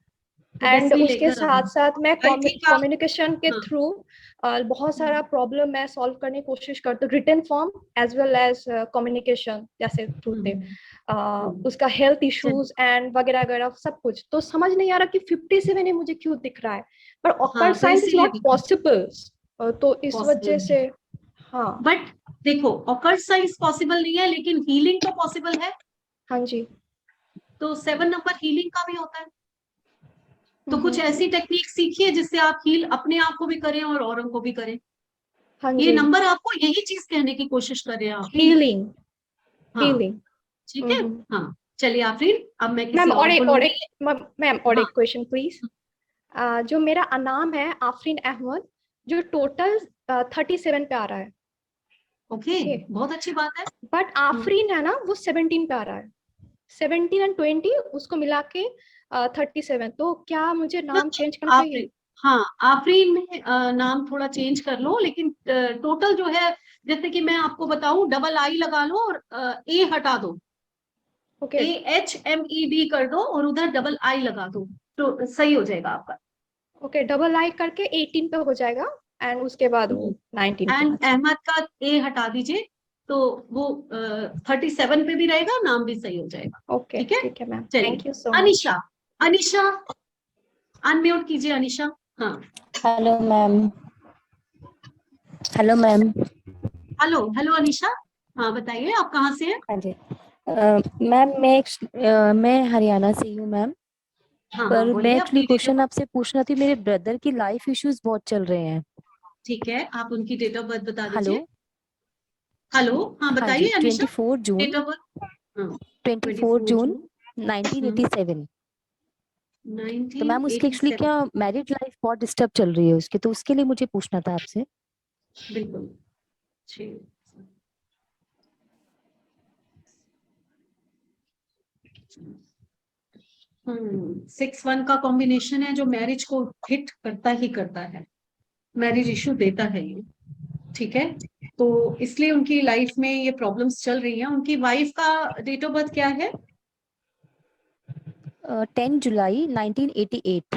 एंड डेस्टिनी उसके लेकर आ रही साथ साथ मैं है। I think आप- कम्युनिकेशन के हाँ, थ्रू बहुत सारा प्रॉब्लम मैं सॉल्व करने की कोशिश करती हूँ, written form as well as communication जैसे थ्रू थे। उसका हेल्थ इश्यूज एंड वगैरह वगैरह सब कुछ। तो समझ नहीं आ रहा कि 57 ही मुझे क्यों दिख रहा है, पर ऑकल्ट तो साइंस इज इसीलिए नॉट पॉसिबल। तो इस वजह पॉसिबल, से हाँ बट देखो ऑकल्ट साइंस पॉसिबल नहीं है, लेकिन हीलिंग तो पॉसिबल है। हाँ जी। तो 7 नंबर हीलिंग का भी होता है। तो कुछ ऐसी टेक्निक सीखिए जिससे आप हील अपने आप को भी करें और औरों को भी करें। हाँ ये जी, नंबर आपको यही चीज कहने की कोशिश कर रहे हैं आप, हीलिंग हाँ, हीलिंग। ठीक है। हाँ, चलिए आफरीन, अब मैं किसी मैम और को लूंगी। मैम और हाँ, एक क्वेश्चन प्लीज। जो मेरा नाम है आफरीन अहमद, जो टोटल 37 पे आ रहा है। ओके, बहुत अच्छी बात है। बट आफरीन है ना, वो 17 पे आ रहा है। 17 एंड 20 उसको मिला के 37। तो क्या मुझे नाम चेंज करना चाहिए? हाँ, आफरीन में नाम थोड़ा चेंज कर लो, लेकिन टोटल जो है, जैसे कि मैं आपको बताऊं, डबल आई लगा लो और ए हटा दो, ओके AHMED कर दो और उधर डबल आई लगा दो, तो सही हो जाएगा आपका। ओके, डबल आई करके 18 पे हो जाएगा एंड उसके बाद वो 19 पे। एंड अहमद का ए हटा दीजिए, तो वो 37 पे भी रहेगा, नाम भी सही हो जाएगा। ओके ठीक है मैम, चलिए, thank you so much. Anisha, Anisha unmute कीजिए अनिशा। हाँ, hello ma'am. Hello ma'am. Hello hello Anisha, हाँ बताइए आप कहाँ से हैं? हाँ जी मैम, मैं हरियाणा से हूँ मैम। हाँ पर मैं बोलिए एक्चुअली अपनी क्वेश्चन आपसे पूछना थी, मेरे ब्रदर की लाइफ इश्यूज बहुत चल रहे हैं। ठीक है, आप उनकी डेट ऑफ बर्थ बता हेलो। दीजिए। हेलो, हाँ हाँ बताइए जी, अनिशा, 24 जून डेट ऑफ बर्थ। हाँ, 24 जून 1987। 1987। तो मैम उसकी एक्चुअली क्या मैरिज लाइफ बहुत डिस्टर्ब चल रही है उसकी, तो उसके लिए मुझे पूछना था आपसे। बिल्कुल। 6-1 का कॉम्बिनेशन है जो मैरिज को हिट करता ही करता है, मैरिज इशू देता है ये, ठीक है। तो इसलिए उनकी लाइफ में ये प्रॉब्लम्स चल रही हैं। उनकी वाइफ का डेट ऑफ बर्थ क्या है? 10 जुलाई 1988।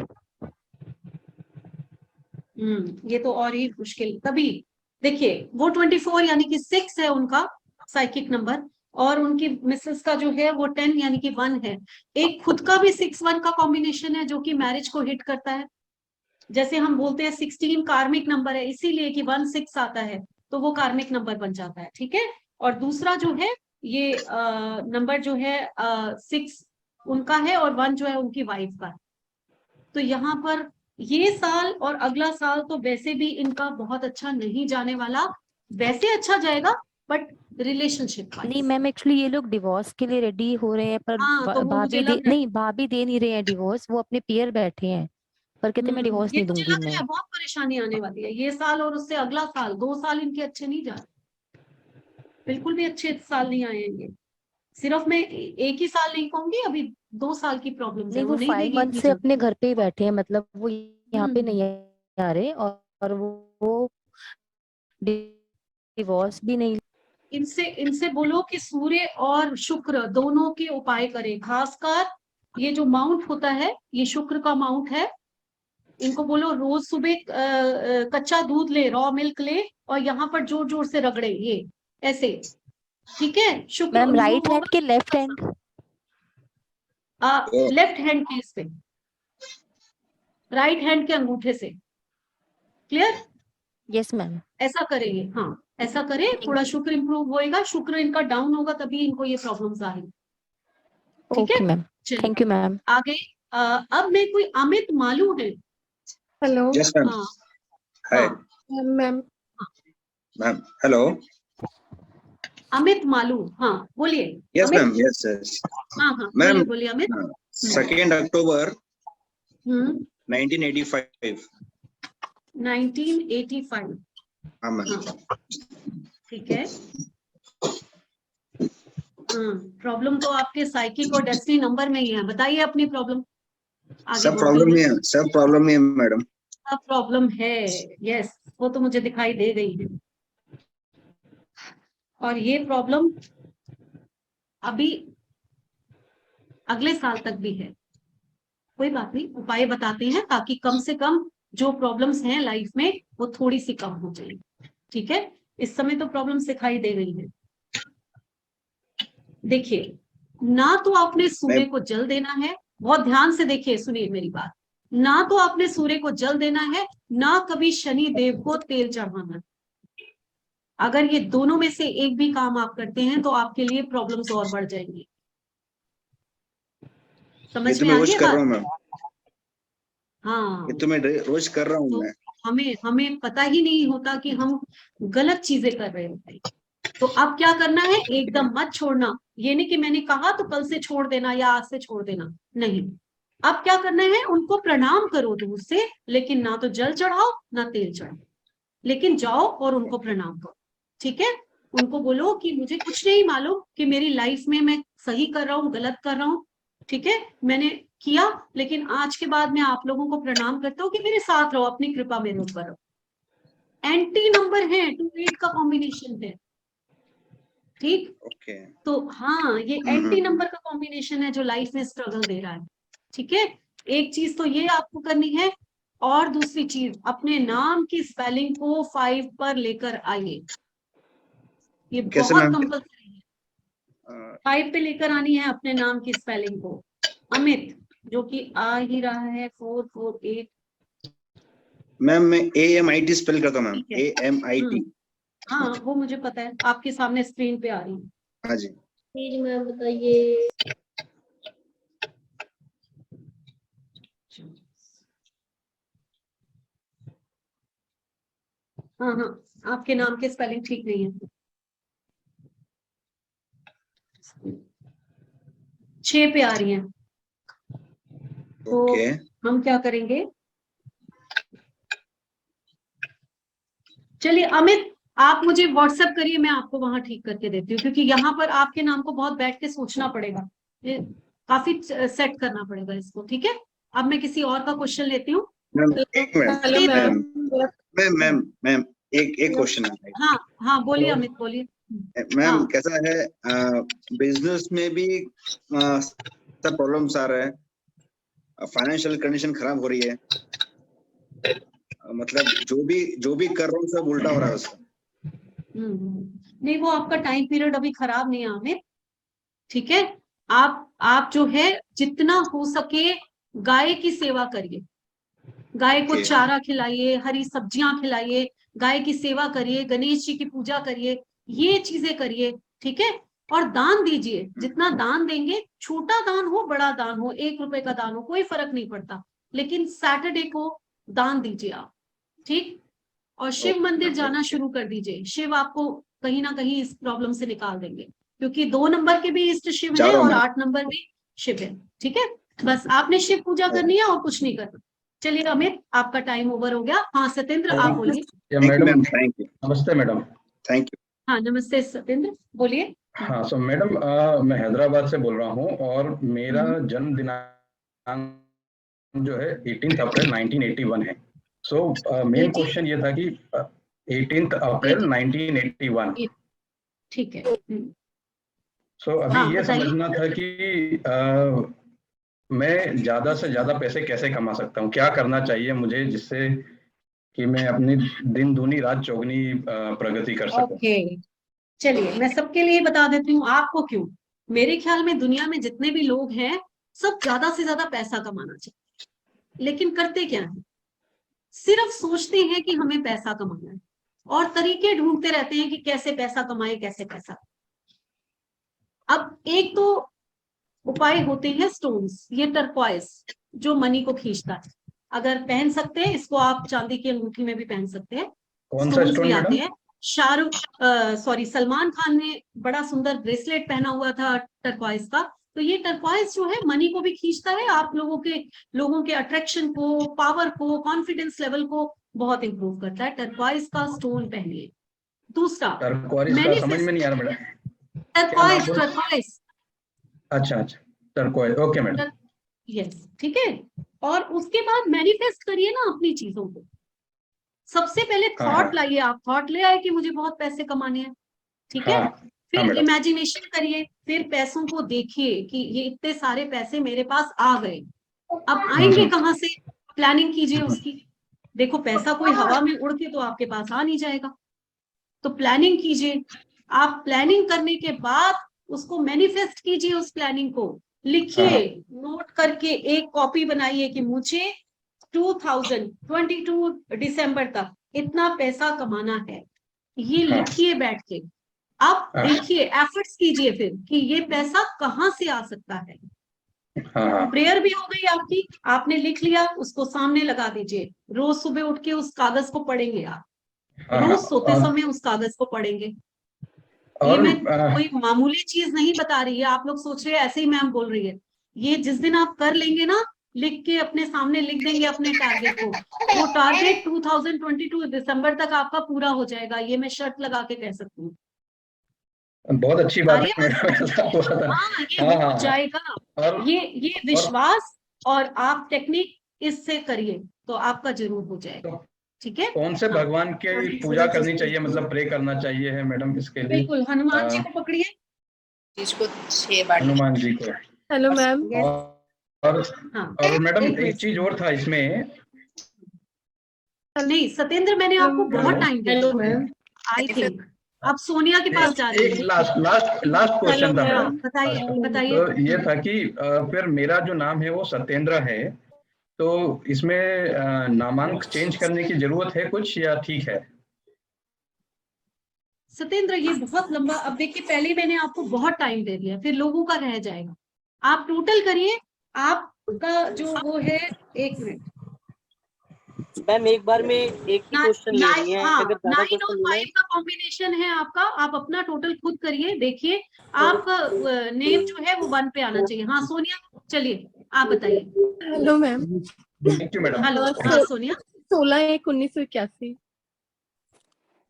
ये तो और ही मुश्किल। तभी देखिए, वो 24 यानी कि 6 है उनका साइकिक नंबर, और उनकी मिसेस का जो है वो 10 यानी कि 1 है। एक खुद का भी 6-1 का कॉम्बिनेशन है जो कि मैरिज को हिट करता है। जैसे हम बोलते हैं 16 कार्मिक नंबर है, इसीलिए कि 1-6 आता है, तो वो कार्मिक नंबर बन जाता है, ठीक है। और दूसरा जो है ये नंबर जो है 6 उनका है और 1 जो है उनकी वाइफ का। तो यहाँ पर ये साल और अगला साल तो वैसे भी इनका बहुत अच्छा नहीं जाने वाला, वैसे अच्छा जाएगा बट रिलेशनशिप नहीं मैम, एक्चुअली ये लोग डिवोर्स के लिए रेडी हो रहे हैं, पर हाँ, तो वो मुझे लग रहा है। भाभी दे नहीं रहे हैं डिवोर्स, वो अपने पीयर बैठे हैं। पर कहते मैं डिवोर्स ये नहीं मुझे दूंगी लग रहा है बहुत परेशानी आने वाली है ये साल और उससे अगला साल, 2 साल इनके अच्छे नहीं जा रहे, बिल्कुल भी अच्छे साल नहीं आएंगे। सिर्फ मैं एक ही साल नहीं कहूंगी, अभी 2 साल की प्रॉब्लम है, नहीं, वो वो नहीं 5 देगी मंथ इतनी से जल्दी। अपने घर पे ही बैठे हैं, मतलब वो यहाँ पे नहीं आ रहे, और वो डिवोर्स भी नहीं। इनसे बोलो कि सूर्य और शुक्र दोनों के उपाय करें, खासकर ये जो माउंट होता है ये शुक्र का माउंट है। इनको बोलो रोज सुबह कच्चा दूध ले, रॉ मिल्क ले, और यहाँ पर जोर जोर से रगड़े ये ऐसे, ठीक है। शुक्र मैम वो राइट हैंड होगा के लेफ्ट हैंड? लेफ्ट हैंड के इस पे, राइट हैंड के अंगूठे से, क्लियर? Yes ma'am. ऐसा करेंगे, हाँ ऐसा करें, थोड़ा शुक्र इंप्रूव होएगा, शुक्र इनका डाउन होगा तभी इनको ये प्रॉब्लम्स आएंगी, ठीक ओके है। Ma'am, thank you ma'am. आगे अब मैं कोई अमित मालू है? हेलो। Yes ma'am. हाँ hi ma'am. Ma'am. Hello. Amit Malu, हाँ बोलिए। Yes Amit, ma'am. Yes yes हाँ हाँ मैम। बोलिए बोलिए अमित। 2 अक्टूबर 1985। 1985, हाँ मैम। ठीक है। प्रॉब्लम तो आपके साइकिक और डेस्टिनी नंबर में ही है, बताइए अपनी प्रॉब्लम। सब प्रॉब्लम ही है, सब प्रॉब्लम ही है मैडम। सब प्रॉब्लम है, यस वो तो मुझे दिखाई दे गई है। और ये प्रॉब्लम अभी अगले साल तक भी है, कोई बात नहीं, उपाय बताते हैं ताकि कम से कम जो प्रॉब्लम्स हैं लाइफ में वो थोड़ी सी कम हो जाए, ठीक है। इस समय तो प्रॉब्लम्स दिखाई दे गई है। देखिए, ना तो आपने सूर्य को जल देना है, बहुत ध्यान से देखिए, सुनिए मेरी बात, ना तो आपने सूर्य को जल देना है, ना कभी शनि देव को तेल चढ़ाना है। अगर ये दोनों में से एक भी काम आप करते हैं तो आपके लिए प्रॉब्लम्स और बढ़ जाएंगी। समझ में आ रही है बात? हाँ, ये तो मैं रोज कर रहा हूँ तो मैं। हमें पता ही नहीं होता कि हम गलत चीजें कर रहे होते हैं। तो अब क्या करना है, एकदम मत छोड़ना। ये नहीं कि मैंने कहा तो कल से छोड़ देना या आज से छोड़ देना, नहीं। अब क्या करना है, उनको प्रणाम करो दूर से, लेकिन ना तो जल चढ़ाओ ना तेल चढ़ाओ, लेकिन जाओ और उनको प्रणाम करो, ठीक है। उनको बोलो कि मुझे कुछ नहीं मालूम कि मेरी लाइफ में मैं सही कर रहा हूँ गलत कर रहा हूँ, ठीक है, मैंने किया, लेकिन आज के बाद मैं आप लोगों को प्रणाम करता हूँ कि मेरे साथ रहो, अपनी कृपा मेरे ऊपर रहो। एंटी नंबर है, 2-8 का कॉम्बिनेशन है, ठीक। तो हाँ, ये एंटी नंबर का कॉम्बिनेशन है जो लाइफ में स्ट्रगल दे रहा है, ठीक है। एक चीज तो ये आपको करनी है, और दूसरी चीज अपने नाम की स्पेलिंग को 5 पर लेकर आइए, ये बहुत कंपल्सरी है। 5 पे लेकर आनी है अपने नाम की स्पेलिंग को। अमित, जो कि आ ही रहा है 448। मैम मैं AMIT स्पेल करता हूँ मैम, AMIT। हाँ वो मुझे पता है, आपके सामने स्क्रीन पे आ रही है। हाँ जी। प्लीज मैम बताइए। हाँ हाँ, आपके नाम के स्पेलिंग ठीक नहीं है। 6 पे आ रही है, तो हम क्या करेंगे, चलिए अमित आप मुझे व्हाट्सएप करिए, मैं आपको वहां ठीक करके देती हूँ, क्योंकि यहाँ पर आपके नाम को बहुत बैठ के सोचना पड़ेगा, ये काफी सेट करना पड़ेगा इसको, ठीक है। अब मैं किसी और का क्वेश्चन लेती हूँ। मैम एक क्वेश्चन है। हाँ हाँ बोलिए अमित, बोलिए मैम। कैसा है, बिजनेस में भी सब प्रॉब्लम्स आ रहे हैं, फाइनेंशियल कंडीशन खराब हो रही है, मतलब जो भी कर रहा हूँ सब उल्टा हो रहा है उसका। नहीं, वो आपका टाइम पीरियड अभी खराब नहीं है अमित, ठीक है। आप जो है जितना हो सके गाय की सेवा करिए, गाय को चारा खिलाइए, हरी सब्जियां खिलाइए, गाय की सेवा करिए, गणेश जी की पूजा करिए, ये चीजें करिए, ठीक है। और दान दीजिए, जितना दान देंगे, छोटा दान हो बड़ा दान हो, 1 रुपए का दान हो, कोई फर्क नहीं पड़ता, लेकिन सैटरडे को दान दीजिए आप, ठीक। और शिव मंदिर जाना शुरू कर दीजिए, शिव आपको कहीं ना कहीं इस प्रॉब्लम से निकाल देंगे, क्योंकि 2 नंबर के भी इष्ट शिव है और 8 नंबर भी शिव है, ठीक है। बस आपने शिव पूजा करनी है और कुछ नहीं करना, चलिए अमित, आपका टाइम ओवर हो गया। हाँ सत्येंद्र, आप बोलिए। Madam thank you. नमस्ते मैडम। Thank you. हाँ नमस्ते सत्येंद्र, बोलिए। हाँ सो मैडम मैं हैदराबाद से बोल रहा हूँ और मेरा जन्म दिनांक जो है 18 अप्रैल 1981 है। सो मेन क्वेश्चन ये था कि 18 अप्रैल 1981। ठीक है। सो अभी ये समझना था कि मैं ज्यादा से ज्यादा पैसे कैसे कमा सकता हूँ, क्या करना चाहिए मुझे जिससे कि मैं अपनी दिन दूनी रात चौगनी प्रगति कर सकूं। ओके, चलिए मैं सबके लिए बता देती हूँ। आपको क्यों, मेरे ख्याल में दुनिया में जितने भी लोग हैं सब ज्यादा से ज्यादा पैसा कमाना चाहिए, लेकिन करते क्या है, सिर्फ सोचते हैं कि हमें पैसा कमाना है और तरीके ढूंढते रहते हैं कि कैसे पैसा कमाए, कैसे पैसा। अब एक तो उपाय होते हैं स्टोन्स, ये टर्क्वाइज जो मनी को खींचता है। अगर पहन सकते हैं इसको, आप चांदी की अंगूठी में भी पहन सकते हैं। कौन सा स्टोन्स भी स्टोन आते हैं। सलमान खान ने बड़ा सुंदर ब्रेसलेट पहना हुआ था टर्क्वाइज का। तो ये टर्क्वाइज जो है मनी को भी खींचता है, आप लोगों के अट्रैक्शन को, पावर को, कॉन्फिडेंस लेवल को बहुत इंप्रूव करता है। टर्क्वाइज का स्टोन पहनिए। दूसरा, टर्क्वाइज का समझ में नहीं आ रहा मैडम। टर्क्वाइज अच्छा टर्क्वाइज, ओके मैडम। यस, ठीक है। और उसके बाद मैनिफेस्ट करिए ना अपनी चीजों को। सबसे पहले थॉट लाइए, आप थॉट ले आए कि मुझे बहुत पैसे कमाने हैं, ठीक है। फिर इमेजिनेशन करिए, फिर पैसों को देखिए कि ये इतने सारे पैसे मेरे पास आ गए, अब आएंगे कहाँ से, प्लानिंग कीजिए उसकी। देखो पैसा कोई हवा में उड़ के तो आपके पास आ नहीं जाएगा, तो प्लानिंग कीजिए। आप प्लानिंग करने के बाद उसको मैनिफेस्ट कीजिए, उस प्लानिंग को लिखिए, नोट करके एक कॉपी बनाइए कि मुझे 2022 दिसंबर तक इतना पैसा कमाना है, ये लिखिए बैठ के। अब देखिए, एफर्ट्स कीजिए फिर कि ये पैसा कहाँ से आ सकता है। प्रेयर भी हो गई आपकी, आपने लिख लिया, उसको सामने लगा दीजिए। रोज सुबह उठ के उस कागज को पढ़ेंगे आप, रोज सोते समय उस कागज को पढ़ेंगे। ये मैं कोई मामूली चीज नहीं बता रही है, आप लोग सोच रहे हैं ऐसे ही मैम बोल रही है। ये जिस दिन आप कर लेंगे ना, लिख के अपने सामने लिख देंगे अपने टारगेट को, वो टारगेट 2022 दिसंबर तक आपका पूरा हो जाएगा। ये मैं शर्त लगा के कह सकती हूँ। बहुत अच्छी बात है ये हो जाएगा। ये विश्वास और आप टेक्निक इससे करिए तो आपका जरूर हो जाएगा, ठीक है। कौन से भगवान की पूजा करनी चाहिए, मतलब प्रे करना चाहिए है मैडम इसके लिए? बिल्कुल, हनुमान जी को पकड़िए, इसको 6 बार हनुमान जी को। Hello ma'am. और मैडम एक चीज और था इसमें। नहीं सत्येंद्र, मैंने आपको बहुत टाइम दिया। आई थिंक अब सोनिया के पास जा रही है। लास्ट क्वेश्चन था मैडम। बताइए। तो ये था कि फिर मेरा जो नाम है वो सत्येंद्र है, तो इसमें नामांक चेंज करने की जरूरत है कुछ या ठीक है? सत्येंद्र ये बहुत लंबा, अब देखिए पहले मैंने आपको बहुत टाइम दे दिया, फिर लोगों का रह जाएगा। आप टोटल करिए, आपका जो वो है, 1 मिनट मैम, एक बार में एक ही क्वेश्चन लेनी है। हाँ, अगर 9 और 5 का कॉम्बिनेशन है आपका। आप अपना टोटल खुद करिए, देखिए आपका नेम जो है वो 1 पे आना चाहिए। हाँ सोनिया, चलिए आप बताइए। Hello ma'am. हेलो, हाँ सोनिया। 16/1/1981।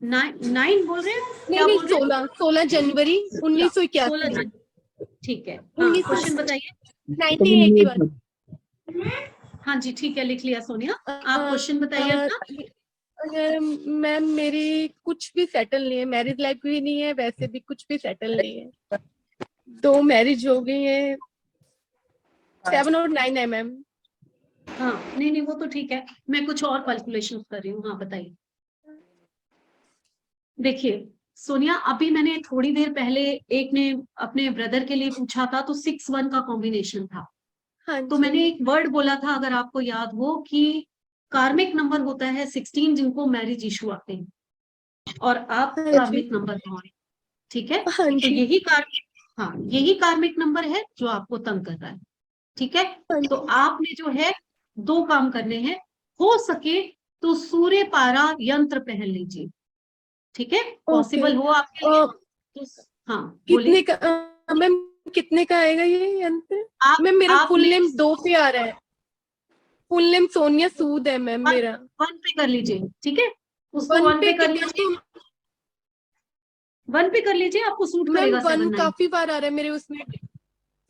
9 बोल रहे हैं? नहीं 16 जनवरी 1981। ठीक है, क्वेश्चन बताइए। 1981। हाँ जी ठीक है, लिख लिया सोनिया। आप क्वेश्चन बताइए अपना। मैम मेरी कुछ भी सेटल नहीं है, मैरिज लाइफ भी नहीं है, वैसे भी कुछ भी सेटल नहीं है। 2 मैरिज हो गई है, 7 और 9 है मैम। हाँ नहीं वो तो ठीक है, मैं कुछ और कैलकुलेशन कर रही हूँ। हाँ बताइए। देखिए सोनिया, अभी मैंने थोड़ी देर पहले एक ने अपने ब्रदर के लिए पूछा था, तो 6-1 का कॉम्बिनेशन था। तो मैंने एक वर्ड बोला था, अगर आपको याद हो, कि कार्मिक नंबर होता है 16 जिनको मैरिज इशू आते हैं, और आप कार्मिक नंबर कौन है, ठीक है। तो यही कार्मिक नंबर है जो आपको तंग कर रहा है, ठीक है। तो आपने जो है 2 काम करने हैं। हो सके तो सूर्य पारा यंत्र पहन लीजिए, ठीक है। पॉसिबल हो आपके लिए तो हाँ कितने का मैम, कितने का आएगा ये यंत्र? मैम मेरा फुल नेम 2 पे आ रहा है। फुल नेम सोनिया सूद है मैम मेरा। 1 पे कर लीजिए, ठीक है, उसको 1 1 पे कर कितना लीजिए, 1 पे कर लीजिए, आपको सूट मैम करेगा 1 7 9। काफी बार आ रहा है मेरे उसमें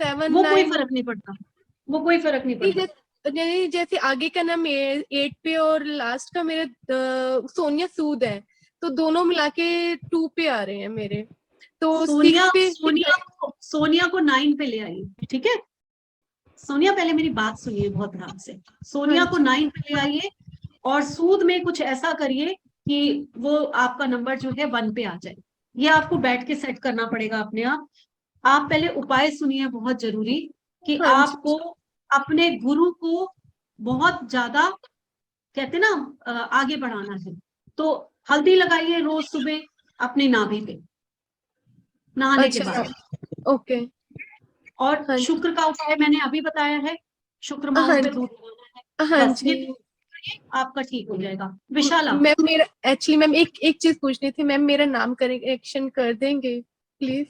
7 वो कोई 9। फर्क नहीं पड़ता, वो कोई फर्क नहीं पड़ता। नहीं जैसे आगे का नाम 8 पे और लास्ट का मेरा सोनिया सूद है, तो दोनों मिला के 2 पे आ रहे हैं मेरे। तो 6 पे सोनिया को 9 पे ले आइए, ठीक है। सोनिया पहले मेरी बात सुनिए बहुत ध्यान से। सोनिया को 9 पे ले आइए और सूद में कुछ ऐसा करिए कि वो आपका नंबर जो है 1 पे आ जाए। ये आपको बैठ के सेट करना पड़ेगा अपने आप। आप पहले उपाय सुनिए, बहुत जरूरी, कि आपको अपने गुरु को बहुत ज्यादा कहते ना आगे बढ़ाना है। तो हल्दी लगाइए रोज सुबह अपनी नाभि पे नहाने के बाद। ओके। और शुक्र का उपाय मैंने अभी बताया है, शुक्र माला पे दूध लगाना है, बस ये आपका ठीक हो जाएगा। विशाला मैम मेरा एक्चुअली मैम एक चीज पूछनी थी मैम, मेरा नाम करेक्शन कर देंगे प्लीज?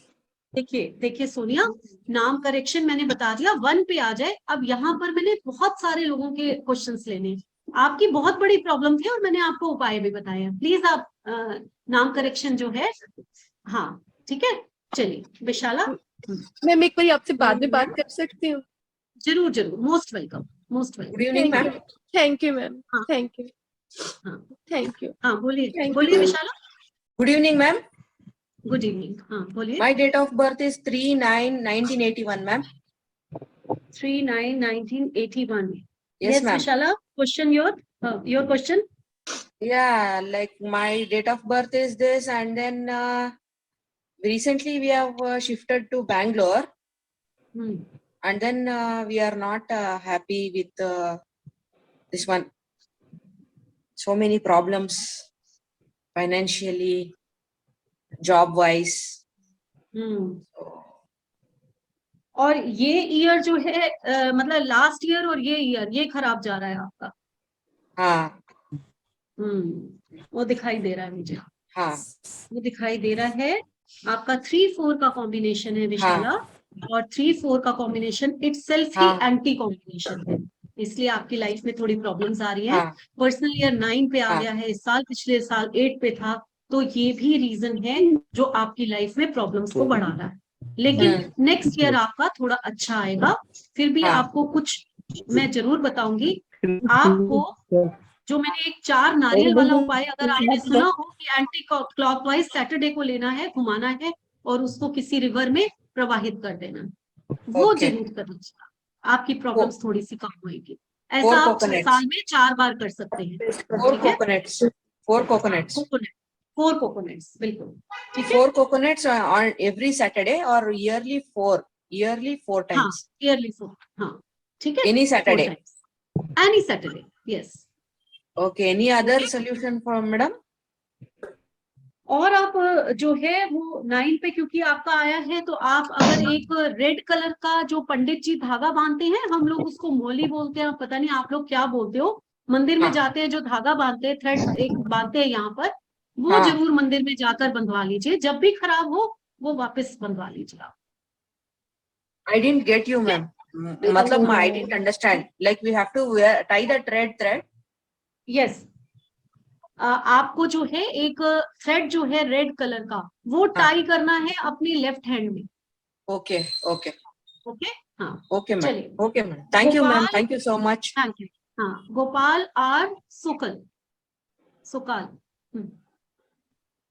देखिए सोनिया, नाम करेक्शन मैंने बता दिया 1 पे आ जाए। अब यहाँ पर मैंने बहुत सारे लोगों के क्वेश्चंस लेने, आपकी बहुत बड़ी प्रॉब्लम थी और मैंने आपको उपाय भी बताए हैं। प्लीज आप नाम करेक्शन जो है, हाँ ठीक है। चलिए विशाला, मैम एक बार आपसे बाद में बात कर सकती हूँ? जरूर जरूर, most welcome, most welcome. Good evening ma'am. Thank you ma'am, thank you, thank you. हाँ बोलिए, बोलिए Vishala. Good evening ma'am. Good evening, हाँ बोलिए। My date of birth is 3/9/1981 ma'am. 3/9/1981. Yes ma'am. Vishala, question your question. Yeah, like my date of birth is this, and then recently we have shifted to Bangalore, and then we are not happy with this one. So many problems financially, job wise. और ये ईयर जो है मतलब लास्ट ईयर और ये ईयर ये खराब जा रहा है आपका। हाँ। वो दिखाई दे रहा है मुझे। हाँ। वो दिखाई दे रहा है आपका 3-4 का कॉम्बिनेशन है विशाला। और 3-4 का कॉम्बिनेशन इटसेल्फ ही एंटी कॉम्बिनेशन है, इसलिए आपकी लाइफ में थोड़ी प्रॉब्लम्स आ रही हैं। पर्सनल ईयर 9 पे आ गया है इस साल, पिछले साल 8 पे था, तो ये भी रीजन है जो आपकी लाइफ में प्रॉब्लम्स को बढ़ा रहा है। लेकिन नेक्स्ट ईयर आपका थोड़ा अच्छा आएगा। फिर भी आपको कुछ मैं जरूर बताऊंगी आपको। जो मैंने एक 4 नारियल वाला उपाय, अगर आपने सुना हो कि एंटी क्लॉकवाइज सैटरडे को लेना है, घुमाना है और उसको किसी रिवर में प्रवाहित कर देना, वो जरूर कर लीजिएगा, आपकी प्रॉब्लम्स थोड़ी सी कम होगी। ऐसा आप साल में 4 बार कर सकते हैं। 4 coconuts. 4 coconuts, बिल्कुल ठीक है। 4 coconuts on every Saturday or yearly 4 times. हाँ, yearly 4, हाँ ठीक है। Any Saturday. Any Saturday, yes. Okay. Any other solution for madam? और आप जो है वो 9 पे क्योंकि आपका आया है, तो आप अगर एक रेड कलर का जो पंडित जी धागा बांधते हैं, हम लोग उसको मौली बोलते हैं, पता नहीं आप लोग क्या बोलते हो, मंदिर में जाते हैं जो धागा बांधते हैं, थ्रेड एक बांधते हैं यहाँ पर, वो जरूर मंदिर में जाकर बंधवा लीजिए। जब भी खराब हो वो वापस बंधवा लीजिए आप। I didn't get you ma'am. मतलब I didn't understand. Like we have to tie the thread. Yes. आपको जो है एक थ्रेड जो है रेड कलर का वो टाई करना है अपनी लेफ्ट हैंड में। ओके। हाँ okay ma'am. Okay ma'am, thank you ma'am, thank you so much. Thank you. हाँ, गोपाल आर सुकाल।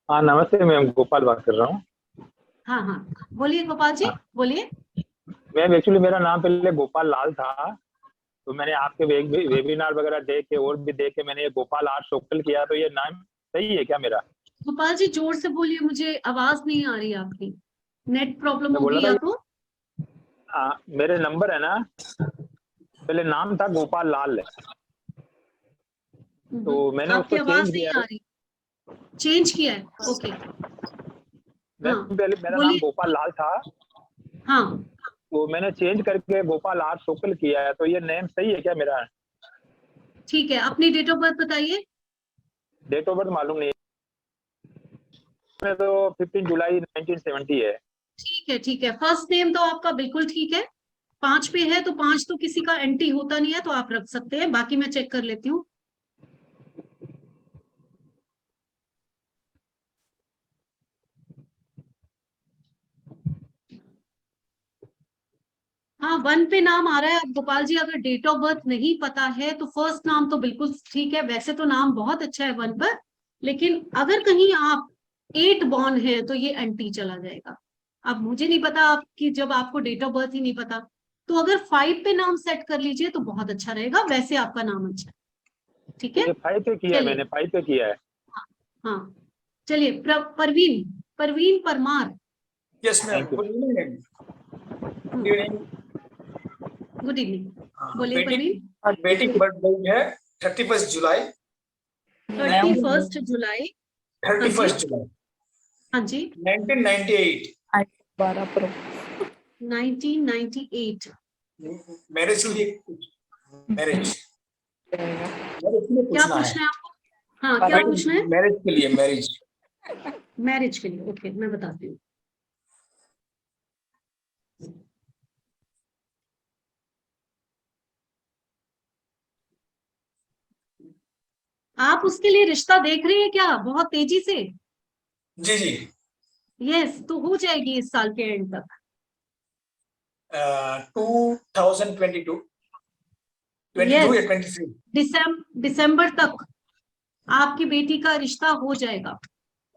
हाँ नमस्ते मैम, गोपाल बात कर रहा हूँ। हाँ बोलिए गोपाल जी, बोलिए। मैम एक्चुअली मेरा नाम पहले गोपाल लाल था, तो मैंने आपके वेबिनार वगैरह देख के और भी देख के मैंने ये गोपाल आर शुक्ल किया, तो ये नाम सही है क्या मेरा? गोपाल जी जोर से बोलिए, मुझे आवाज नहीं आ रही आपकी, नेट प्रॉब्लम होगी या तो। मेरे नंबर है ना, पहले नाम था गोपाल लाल, तो मैंने उसको चेंज किया। चेंज किया है, ओके। पहले मेरा नाम गोपाल लाल था, हाँ तो मैंने चेंज करके गोपाल आर शुक्ल किया है, तो ये नेम सही है क्या मेरा? ठीक है, अपनी डेट ऑफ बर्थ बताइए। डेट ऑफ बर्थ मालूम नहीं है तो 15 जुलाई 1970 है। ठीक है, फर्स्ट नेम तो आपका बिल्कुल ठीक है, 5 पे है तो 5 तो किसी का एंटी होता नहीं है, तो आप रख सकते हैं, बाकी मैं चेक कर लेती हूँ। हाँ 1 पे नाम आ रहा है। गोपाल जी अगर डेट ऑफ बर्थ नहीं पता है तो फर्स्ट नाम तो बिल्कुल ठीक है, वैसे तो नाम बहुत अच्छा है 1 पर, लेकिन अगर कहीं आप 8 बॉर्न है तो ये एंटी चला जाएगा। अब मुझे नहीं पता आपकी, जब आपको डेट ऑफ बर्थ ही नहीं पता, तो अगर 5 पे नाम सेट कर लीजिए तो बहुत अच्छा रहेगा, वैसे आपका नाम अच्छा है। ठीक है, 5 पे किया है मैंने, 5 पे किया है। हाँ चलिए Parveen Parmar. Yes ma'am, good evening. Good evening. Good evening, बोलिए परवीन। बेटी की बर्थडे है 31 जुलाई। 31 जुलाई। 31 जुलाई। हाँ जी। 1998। 1998। मैरिज के लिए मैरिज क्या पूछना है आपको? हाँ क्या पूछना है? मैरिज के लिए, मैरिज के लिए। ओके मैं बताती हूँ। आप उसके लिए रिश्ता देख रही है क्या बहुत तेजी से? जी जी। यस, तो हो जाएगी इस साल के एंड तक। 2022 या 23? दिसंबर तक आपकी बेटी का रिश्ता हो जाएगा।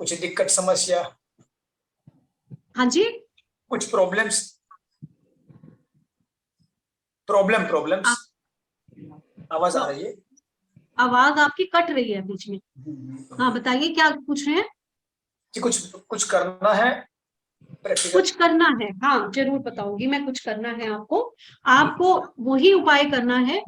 कुछ दिक्कत समस्या? हाँ जी, कुछ प्रॉब्लम्स? आवाज आ रही है? आवाज आपकी कट रही है बीच में। हाँ बताइए क्या पूछ रहे हैं? कि कुछ करना है, कुछ करना है। हाँ जरूर बताऊंगी मैं। कुछ करना है आपको वही उपाय करना है।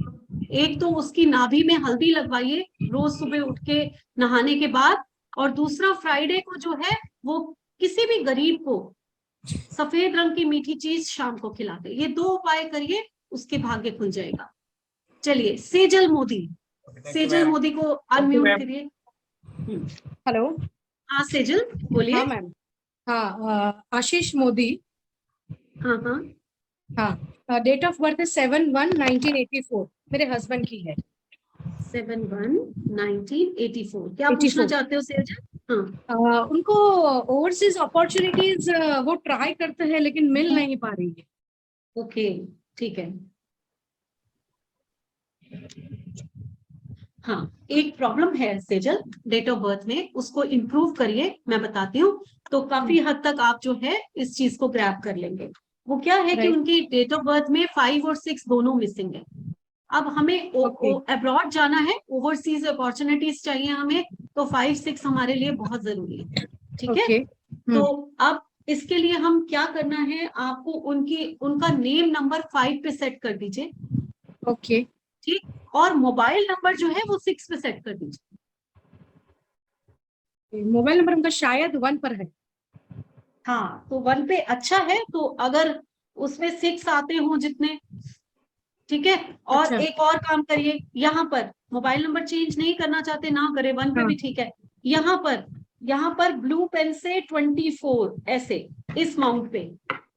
एक तो उसकी नाभि में हल्दी लगवाइए रोज सुबह उठ के नहाने के बाद, और दूसरा फ्राइडे को जो है वो किसी भी गरीब को सफेद रंग की मीठी चीज शाम को खिला दे। ये 2 उपाय करिए, उसके भाग्य खुल जाएगा। चलिए सेजल मोदी को अनम्यूट करिए। हेलो। हाँ सेजल बोलिए। हाँ मैम। हाँ आशीष मोदी। हाँ हाँ हाँ, डेट ऑफ बर्थ है 7/1/1984, मेरे हस्बैंड की है। 7/1/1984। क्या पूछना चाहते हो सेजल? हाँ उनको ओवरसीज अपॉर्चुनिटीज वो ट्राई करते हैं लेकिन मिल नहीं पा रही है। ओके ठीक है। हाँ एक प्रॉब्लम है सेजल डेट ऑफ बर्थ में, उसको इम्प्रूव करिए, मैं बताती हूँ तो काफी हद तक आप जो है इस चीज को ग्रैब कर लेंगे। वो क्या है कि उनकी डेट ऑफ बर्थ में 5 और 6 दोनों मिसिंग है। अब हमें अब्रॉड जाना है, ओवरसीज अपॉर्चुनिटीज चाहिए हमें, तो 5-6 हमारे लिए बहुत जरूरी है। ठीक है, तो अब इसके लिए हम क्या करना है, आपको उनका नेम नंबर 5 पे सेट कर दीजिए। ओके ठीक, और मोबाइल नंबर जो है वो 6 पे सेट कर दीजिए। मोबाइल नंबर उनका शायद 1 पर है। हाँ तो 1 पे अच्छा है, तो अगर उसमें 6 आते हों जितने, ठीक है। और अच्छा। एक और काम करिए, यहाँ पर मोबाइल नंबर चेंज नहीं करना चाहते ना करें, 1 पे भी ठीक है। यहाँ पर ब्लू पेन से 24 ऐसे इस माउंट पे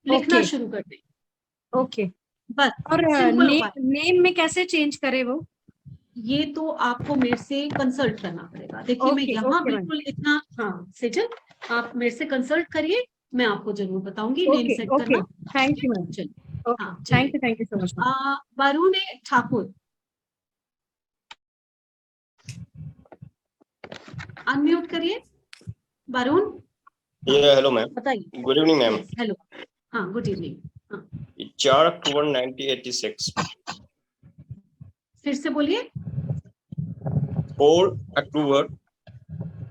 लिखना शुरू कर दें। ओके बस। और नेम में कैसे चेंज करे वो? ये तो आपको मेरे से कंसल्ट करना पड़ेगा। देखिए मैं यहाँ बिल्कुल इतना, हाँ सेजल आप मेरे से कंसल्ट करिए, मैं आपको जरूर बताऊंगी नेम सेट करना। Thank you ma'am. हाँ thank you so much. Varun Thakur unmute करिए। वरुण। Hello ma'am. बताइए। Good evening ma'am. हेलो। हाँ गुड इवनिंग। 4 अक्टूबर 1986। फिर से बोलिए। 4 अक्टूबर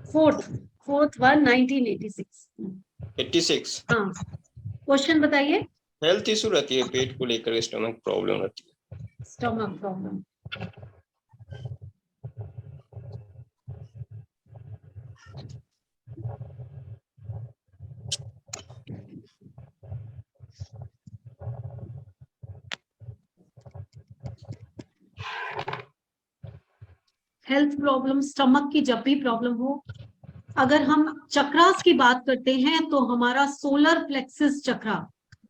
4/1/1986। हाँ क्वेश्चन बताइए। हेल्थ इशू रहती है, पेट को लेकर स्टमक प्रॉब्लम रहती है। Stomach problem. Health problem, stomach की जब भी प्रॉब्लम हो, अगर हम चक्रास की बात करते हैं तो हमारा सोलर प्लेक्सिस चक्रा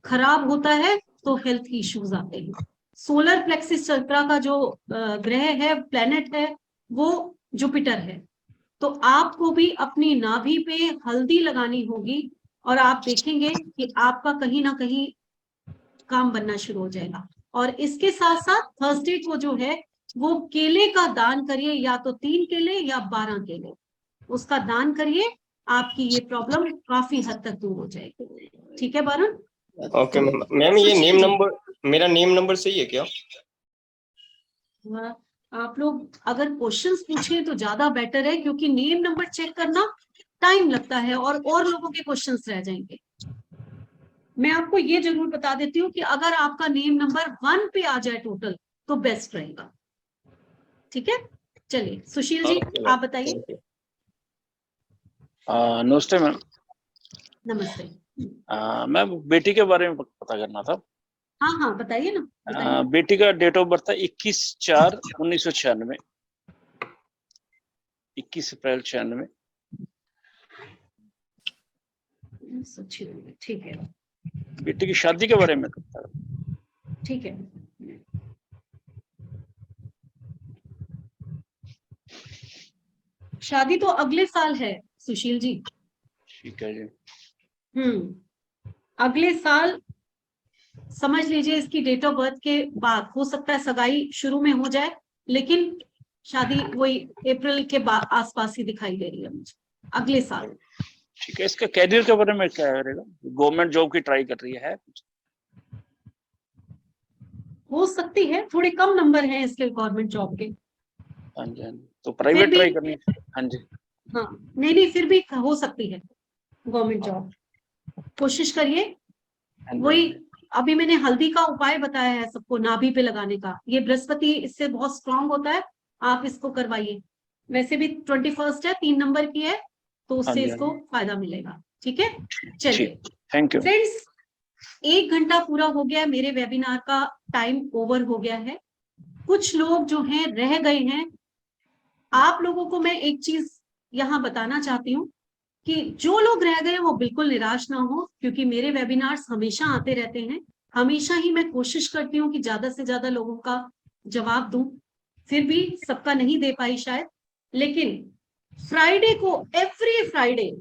खराब होता है तो हेल्थ इश्यूज आते हैं। सोलर प्लेक्सिस चक्रा का जो ग्रह है, प्लेनेट है, वो जुपिटर है। तो आपको भी अपनी नाभि पे हल्दी लगानी होगी और आप देखेंगे कि आपका कहीं ना कहीं काम बनना शुरू हो जाएगा। और इसके साथ साथ थर्सडे को जो है वो केले का दान करिए, या तो 3 केले या 12 केले, उसका दान करिए, आपकी ये प्रॉब्लम काफी हद तक दूर हो जाएगी। ठीक है वरुण? ओके मैम, ये नेम नंबर, मेरा नेम नंबर सही है क्या? आप लोग अगर क्वेश्चंस पूछें तो ज्यादा बेटर है, क्योंकि नेम नंबर चेक करना टाइम लगता है और लोगों के क्वेश्चंस रह जाएंगे। मैं आपको ये जरूर बता देती हूँ कि अगर आपका नेम नंबर 1 पे आ जाए टोटल तो बेस्ट रहेगा। ठीक है, चलिए सुशील जी आप बताइए। नमस्ते मैम। नमस्ते मैम, बेटी के बारे में पता करना था। हाँ बताइए ना, बताइए। बेटी का डेट ऑफ बर्थ है 21/4/1996, 21 अप्रैल 96। ठीक है। बेटी की शादी के बारे में पता। ठीक है, शादी तो अगले साल है सुशील जी। ठीक है जी। अगले साल समझ लीजिए, इसकी डेट ऑफ बर्थ के बाद हो सकता है सगाई शुरू में हो जाए, लेकिन शादी वही अप्रैल के आसपास ही दिखाई दे रही है मुझे, अगले साल। ठीक है, इसका कैरियर के बारे में क्या करेगा? गवर्नमेंट जॉब की ट्राई कर रही है? हो सकती है, थोड़े कम नंबर हैं इसके गवर्नमेंट जॉब के। हाँ जी, तो प्राइवेट ट्राई करनी है। हाँ जी। हाँ नहीं फिर भी हो सकती है गवर्नमेंट जॉब, कोशिश करिए। वही अभी मैंने हल्दी का उपाय बताया है सबको, नाभि पे लगाने का। ये बृहस्पति इससे बहुत स्ट्रांग होता है, आप इसको करवाइए। वैसे भी 21 है, 3 नंबर की है, तो उससे इसको फायदा मिलेगा। ठीक है, चलिए थैंक यू फ्रेंड्स। 1 घंटा पूरा हो गया, मेरे वेबिनार का टाइम ओवर हो गया है। कुछ लोग जो हैं रह गए हैं। आप लोगों को मैं एक चीज यहाँ बताना चाहती हूँ कि जो लोग रह गए वो बिल्कुल निराश ना हो, क्योंकि मेरे वेबिनार्स हमेशा आते रहते हैं। हमेशा ही मैं कोशिश करती हूँ कि ज्यादा से ज्यादा लोगों का जवाब दूं, फिर भी सबका नहीं दे पाई शायद। लेकिन फ्राइडे को, एवरी फ्राइडे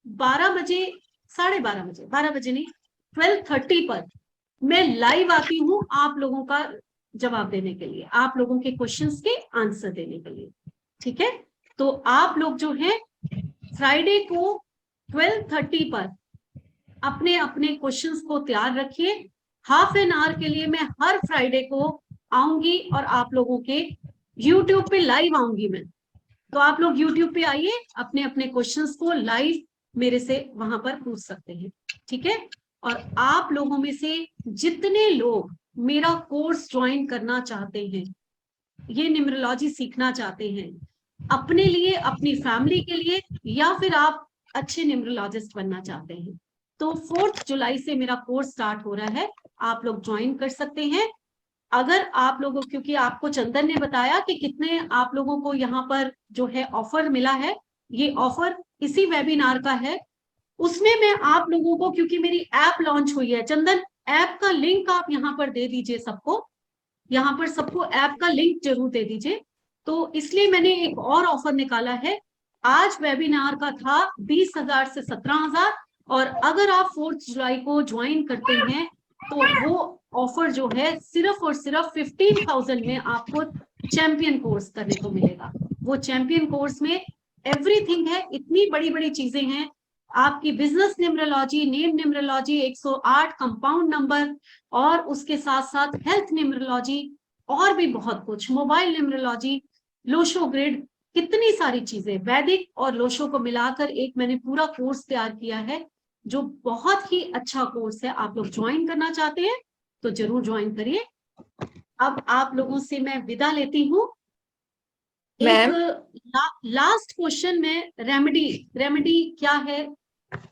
12 बजे, 12:30 बजे, 12 बजे नहीं 12:30 पर मैं लाइव आती हूँ आप लोगों का जवाब देने के लिए, आप लोगों के क्वेश्चंस के आंसर देने के लिए। ठीक है, तो आप लोग जो है फ्राइडे को 12:30 पर अपने अपने क्वेश्चंस को तैयार रखिए। हाफ एन आवर के लिए मैं हर फ्राइडे को आऊंगी और आप लोगों के यूट्यूब पे लाइव आऊंगी मैं। तो आप लोग यूट्यूब पे आइए, अपने अपने क्वेश्चंस को लाइव मेरे से वहां पर पूछ सकते हैं। ठीक है, और आप लोगों में से जितने लोग मेरा कोर्स ज्वाइन करना चाहते हैं, ये न्यूमरोलॉजी सीखना चाहते हैं अपने लिए, अपनी फैमिली के लिए, या फिर आप अच्छे न्यूमरोलॉजिस्ट बनना चाहते हैं, तो 4 जुलाई से मेरा कोर्स स्टार्ट हो रहा है, आप लोग ज्वाइन कर सकते हैं। अगर आप लोगों, क्योंकि आपको चंदन ने बताया कि कितने आप लोगों को यहाँ पर जो है ऑफर मिला है, ये ऑफर इसी वेबिनार का है। उसमें मैं आप लोगों को, क्योंकि मेरी ऐप लॉन्च हुई है, चंदन ऐप का लिंक आप यहाँ पर दे दीजिए सबको, यहाँ पर सबको ऐप का लिंक जरूर दे दीजिए। तो इसलिए मैंने एक और ऑफर निकाला है। आज वेबिनार का था 20,000 से 17,000, और अगर आप 4 जुलाई को ज्वाइन करते हैं तो वो ऑफर जो है सिर्फ और सिर्फ 15,000 में आपको चैंपियन कोर्स करने को मिलेगा। वो चैंपियन कोर्स में एवरीथिंग है, इतनी बड़ी बड़ी चीजें हैं, आपकी business numerology, name numerology, 108 compound number, और उसके साथ साथ हेल्थ न्यूमरोलॉजी, और भी बहुत कुछ, मोबाइल न्यूमरोलॉजी, लोशो ग्रिड, कितनी सारी चीजें, वैदिक और लोशो को मिलाकर एक मैंने पूरा कोर्स तैयार किया है, जो बहुत ही अच्छा कोर्स है। आप लोग ज्वाइन करना चाहते हैं तो जरूर ज्वाइन करिए। अब आप लोगों से मैं विदा लेती हूँ। लास्ट क्वेश्चन में रेमेडी क्या है,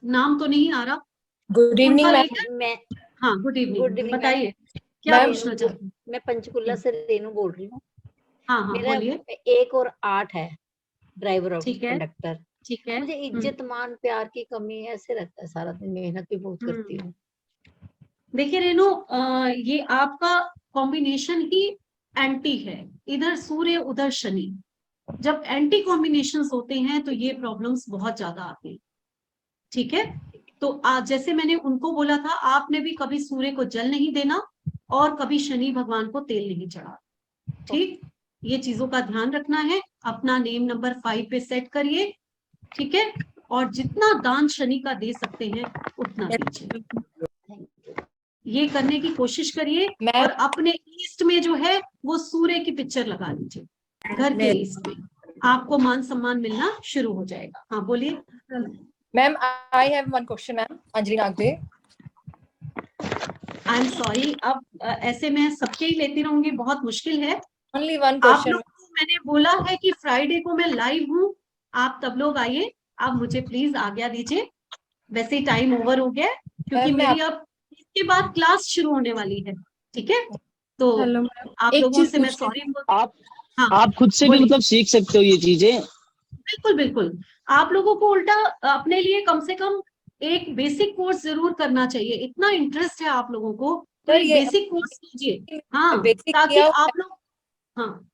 नाम तो नहीं आ रहा। Good evening ma'am. हाँ गुड इवनिंग, बताइए क्या पूछना चाहते हैं। मैं पंचकुला से रेनू बोल रही हूँ। हाँ बोलिए। 1 और 8 है, ड्राइवर और कंडक्टर। ठीक है, मुझे इज्जत मान प्यार की कमी है, ऐसे रहता है, सारा दिन मेहनत भी बहुत करती हूँ। देखिए रेनू, ये आपका कॉम्बिनेशन ही एंटी है, इधर सूर्य उधर शनि। जब एंटी कॉम्बिनेशंस होते हैं तो ये प्रॉब्लम्स बहुत ज्यादा आती हैं। ठीक है, तो आज जैसे मैंने उनको बोला था, आपने भी कभी सूर्य को जल नहीं देना और कभी शनि भगवान को तेल नहीं चढ़ा। ठीक, ये चीजों का ध्यान रखना है। अपना नेम नंबर 5 पे सेट करिए। ठीक है, और जितना दान शनि का दे सकते हैं उतना दीजिए। ये करने की कोशिश करिए। और अपने ईस्ट में जो है वो सूर्य की पिक्चर लगा लीजिए घर के ईस्ट में, आपको मान सम्मान मिलना शुरू हो जाएगा। हाँ बोलिए ma'am. I have one question ma'am. Anjali Nagde. I am sorry, अब ऐसे में सबके ही लेती रहूंगी, बहुत मुश्किल है। ओनली वन आप क्वेश्चन। लोग को मैंने बोला है कि फ्राइडे को मैं लाइव हूँ, आप तब लोग आइए। आप मुझे प्लीज आज्ञा दीजिए, वैसे ही टाइम ओवर हो गया क्योंकि मेरी अब इसके बाद क्लास शुरू होने वाली है। ठीक है, तो आप लोगों से मैं सॉरी आप खुद से भी मतलब सीख सकते हो ये चीजें। बिल्कुल बिल्कुल, आप लोगों को उल्टा अपने लिए कम से कम एक बेसिक कोर्स जरूर करना चाहिए। इतना इंटरेस्ट है आप लोगों को तो एक बेसिक कोर्स कीजिए। हाँ, ताकि आप लोग, हाँ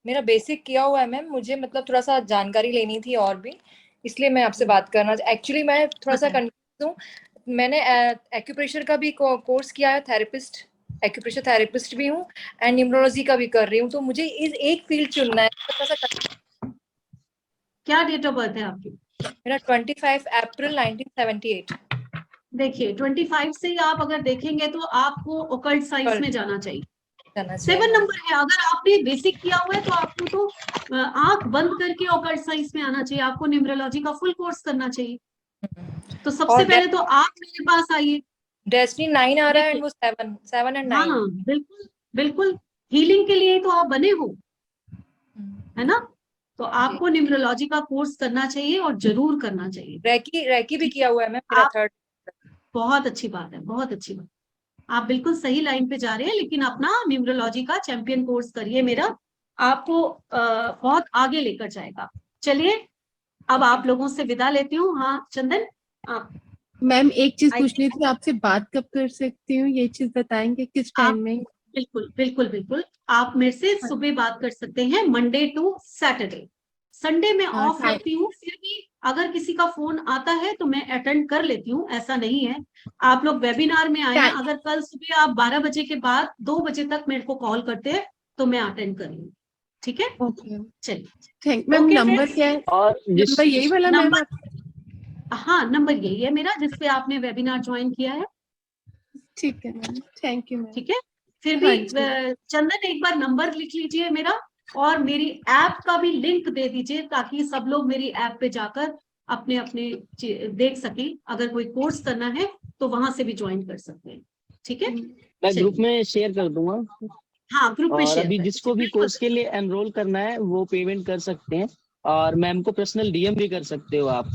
मेरा बेसिक किया हुआ है मैम, मुझे मतलब थोड़ा सा जानकारी लेनी थी और भी, इसलिए मैं आपसे बात करना। एक्चुअली मैं थोड़ा सा कंफ्यूज हूँ। मैंने एक्यूप्रेशर का भी कोर्स किया है, थेरेपिस्ट, एक्यूप्रेशर थेरेपिस्ट भी हूँ एंड न्यूमरोलॉजी का भी कर रही हूँ, तो मुझे इस एक फील्ड चुनना है। थोड़ा सा क्या डेट ऑफ बर्थ है आपकी? मेरा 25 अप्रैल 1978। देखिए 25 से ही आप अगर देखेंगे तो आपको ओकल्ट साइंस में जाना चाहिए। 7 नंबर है। अगर आपने बेसिक किया हुआ है तो आपको तो आंख बंद करके ऑकल्ट साइंस में आना चाहिए, आपको न्यूमरोलॉजी का फुल कोर्स करना चाहिए। तो सबसे पहले तो आप मेरे पास आइए। डेस्टिनी 9 आ रहा है, वो 7 एंड 9। हाँ बिल्कुल बिल्कुल, हीलिंग के लिए तो आप बने हो, है ना? तो आपको न्यूमरोलॉजी का कोर्स करना चाहिए और जरूर करना चाहिए। रैकी भी किया हुआ है मेरा 3rd। बहुत अच्छी बात है, बहुत अच्छी बात। आप बिल्कुल सही लाइन पे जा रहे हैं, लेकिन अपना न्यूमरोलॉजी का चैंपियन कोर्स करिए, मेरा आपको बहुत आगे लेकर जाएगा। चलिए अब आप लोगों से विदा लेती हूँ। हाँ चंदन, आप मैम एक चीज पूछनी थी आपसे, बात कब कर सकती हूँ, ये चीज बताएंगे किस टाइम में? बिल्कुल बिल्कुल बिल्कुल, आप मेरे से सुबह बात कर सकते हैं, मंडे टू सैटरडे। संडे में ऑफ रखती हूँ, फिर भी अगर किसी का फोन आता है तो मैं अटेंड कर लेती हूँ, ऐसा नहीं है। आप लोग वेबिनार में आए, अगर कल सुबह आप 12 बजे के बाद 2 बजे तक मेरे को कॉल करते हैं तो मैं अटेंड कर लूंगी। ठीक है, चलिए थैंक मैम। नंबर क्या है? और नंबर यही वाला मैम? हाँ नंबर यही है मेरा जिसपे आपने वेबिनार ज्वाइन किया है। ठीक है मैम, थैंक यू मैम। ठीक है, फिर भी चंदन एक बार नंबर लिख लीजिए मेरा, और मेरी ऐप का भी लिंक दे दीजिए ताकि सब लोग मेरी ऐप पे जाकर अपने अपने देख सकें। अगर कोई कोर्स करना है तो वहां से भी ज्वाइन कर सकते हैं। ठीक है, मैं ग्रुप में शेयर कर दूंगा। हाँ ग्रुप में शेयर। अभी जिसको भी कोर्स के लिए एनरोल करना है वो पेमेंट कर सकते हैं, और मैम को पर्सनल डीएम भी कर सकते हो आप।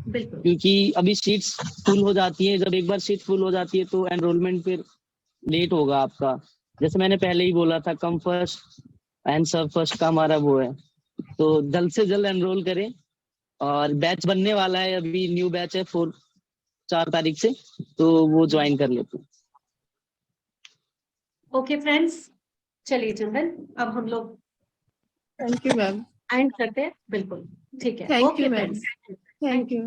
बिल्कुल, क्योंकि अभी सीट्स फुल हो जाती हैं, जब एक बार सीट फुल हो जाती है तो एनरोलमेंट फिर लेट होगा आपका। जैसे मैंने पहले ही बोला था, कम फर्स्ट एंड सब फर्स्ट का हमारा वो है, तो जल्द से जल्द एनरोल करें। और बैच बनने वाला है, अभी न्यू बैच है 4 तारीख से, तो वो ज्वाइन कर लेते हैं। ओके फ्रेंड्स, चलिए चंदन अब हम लोग थैंक यू मैम एंड करते हैं। बिल्कुल ठीक है, thank okay you ma'am, friends, thank you.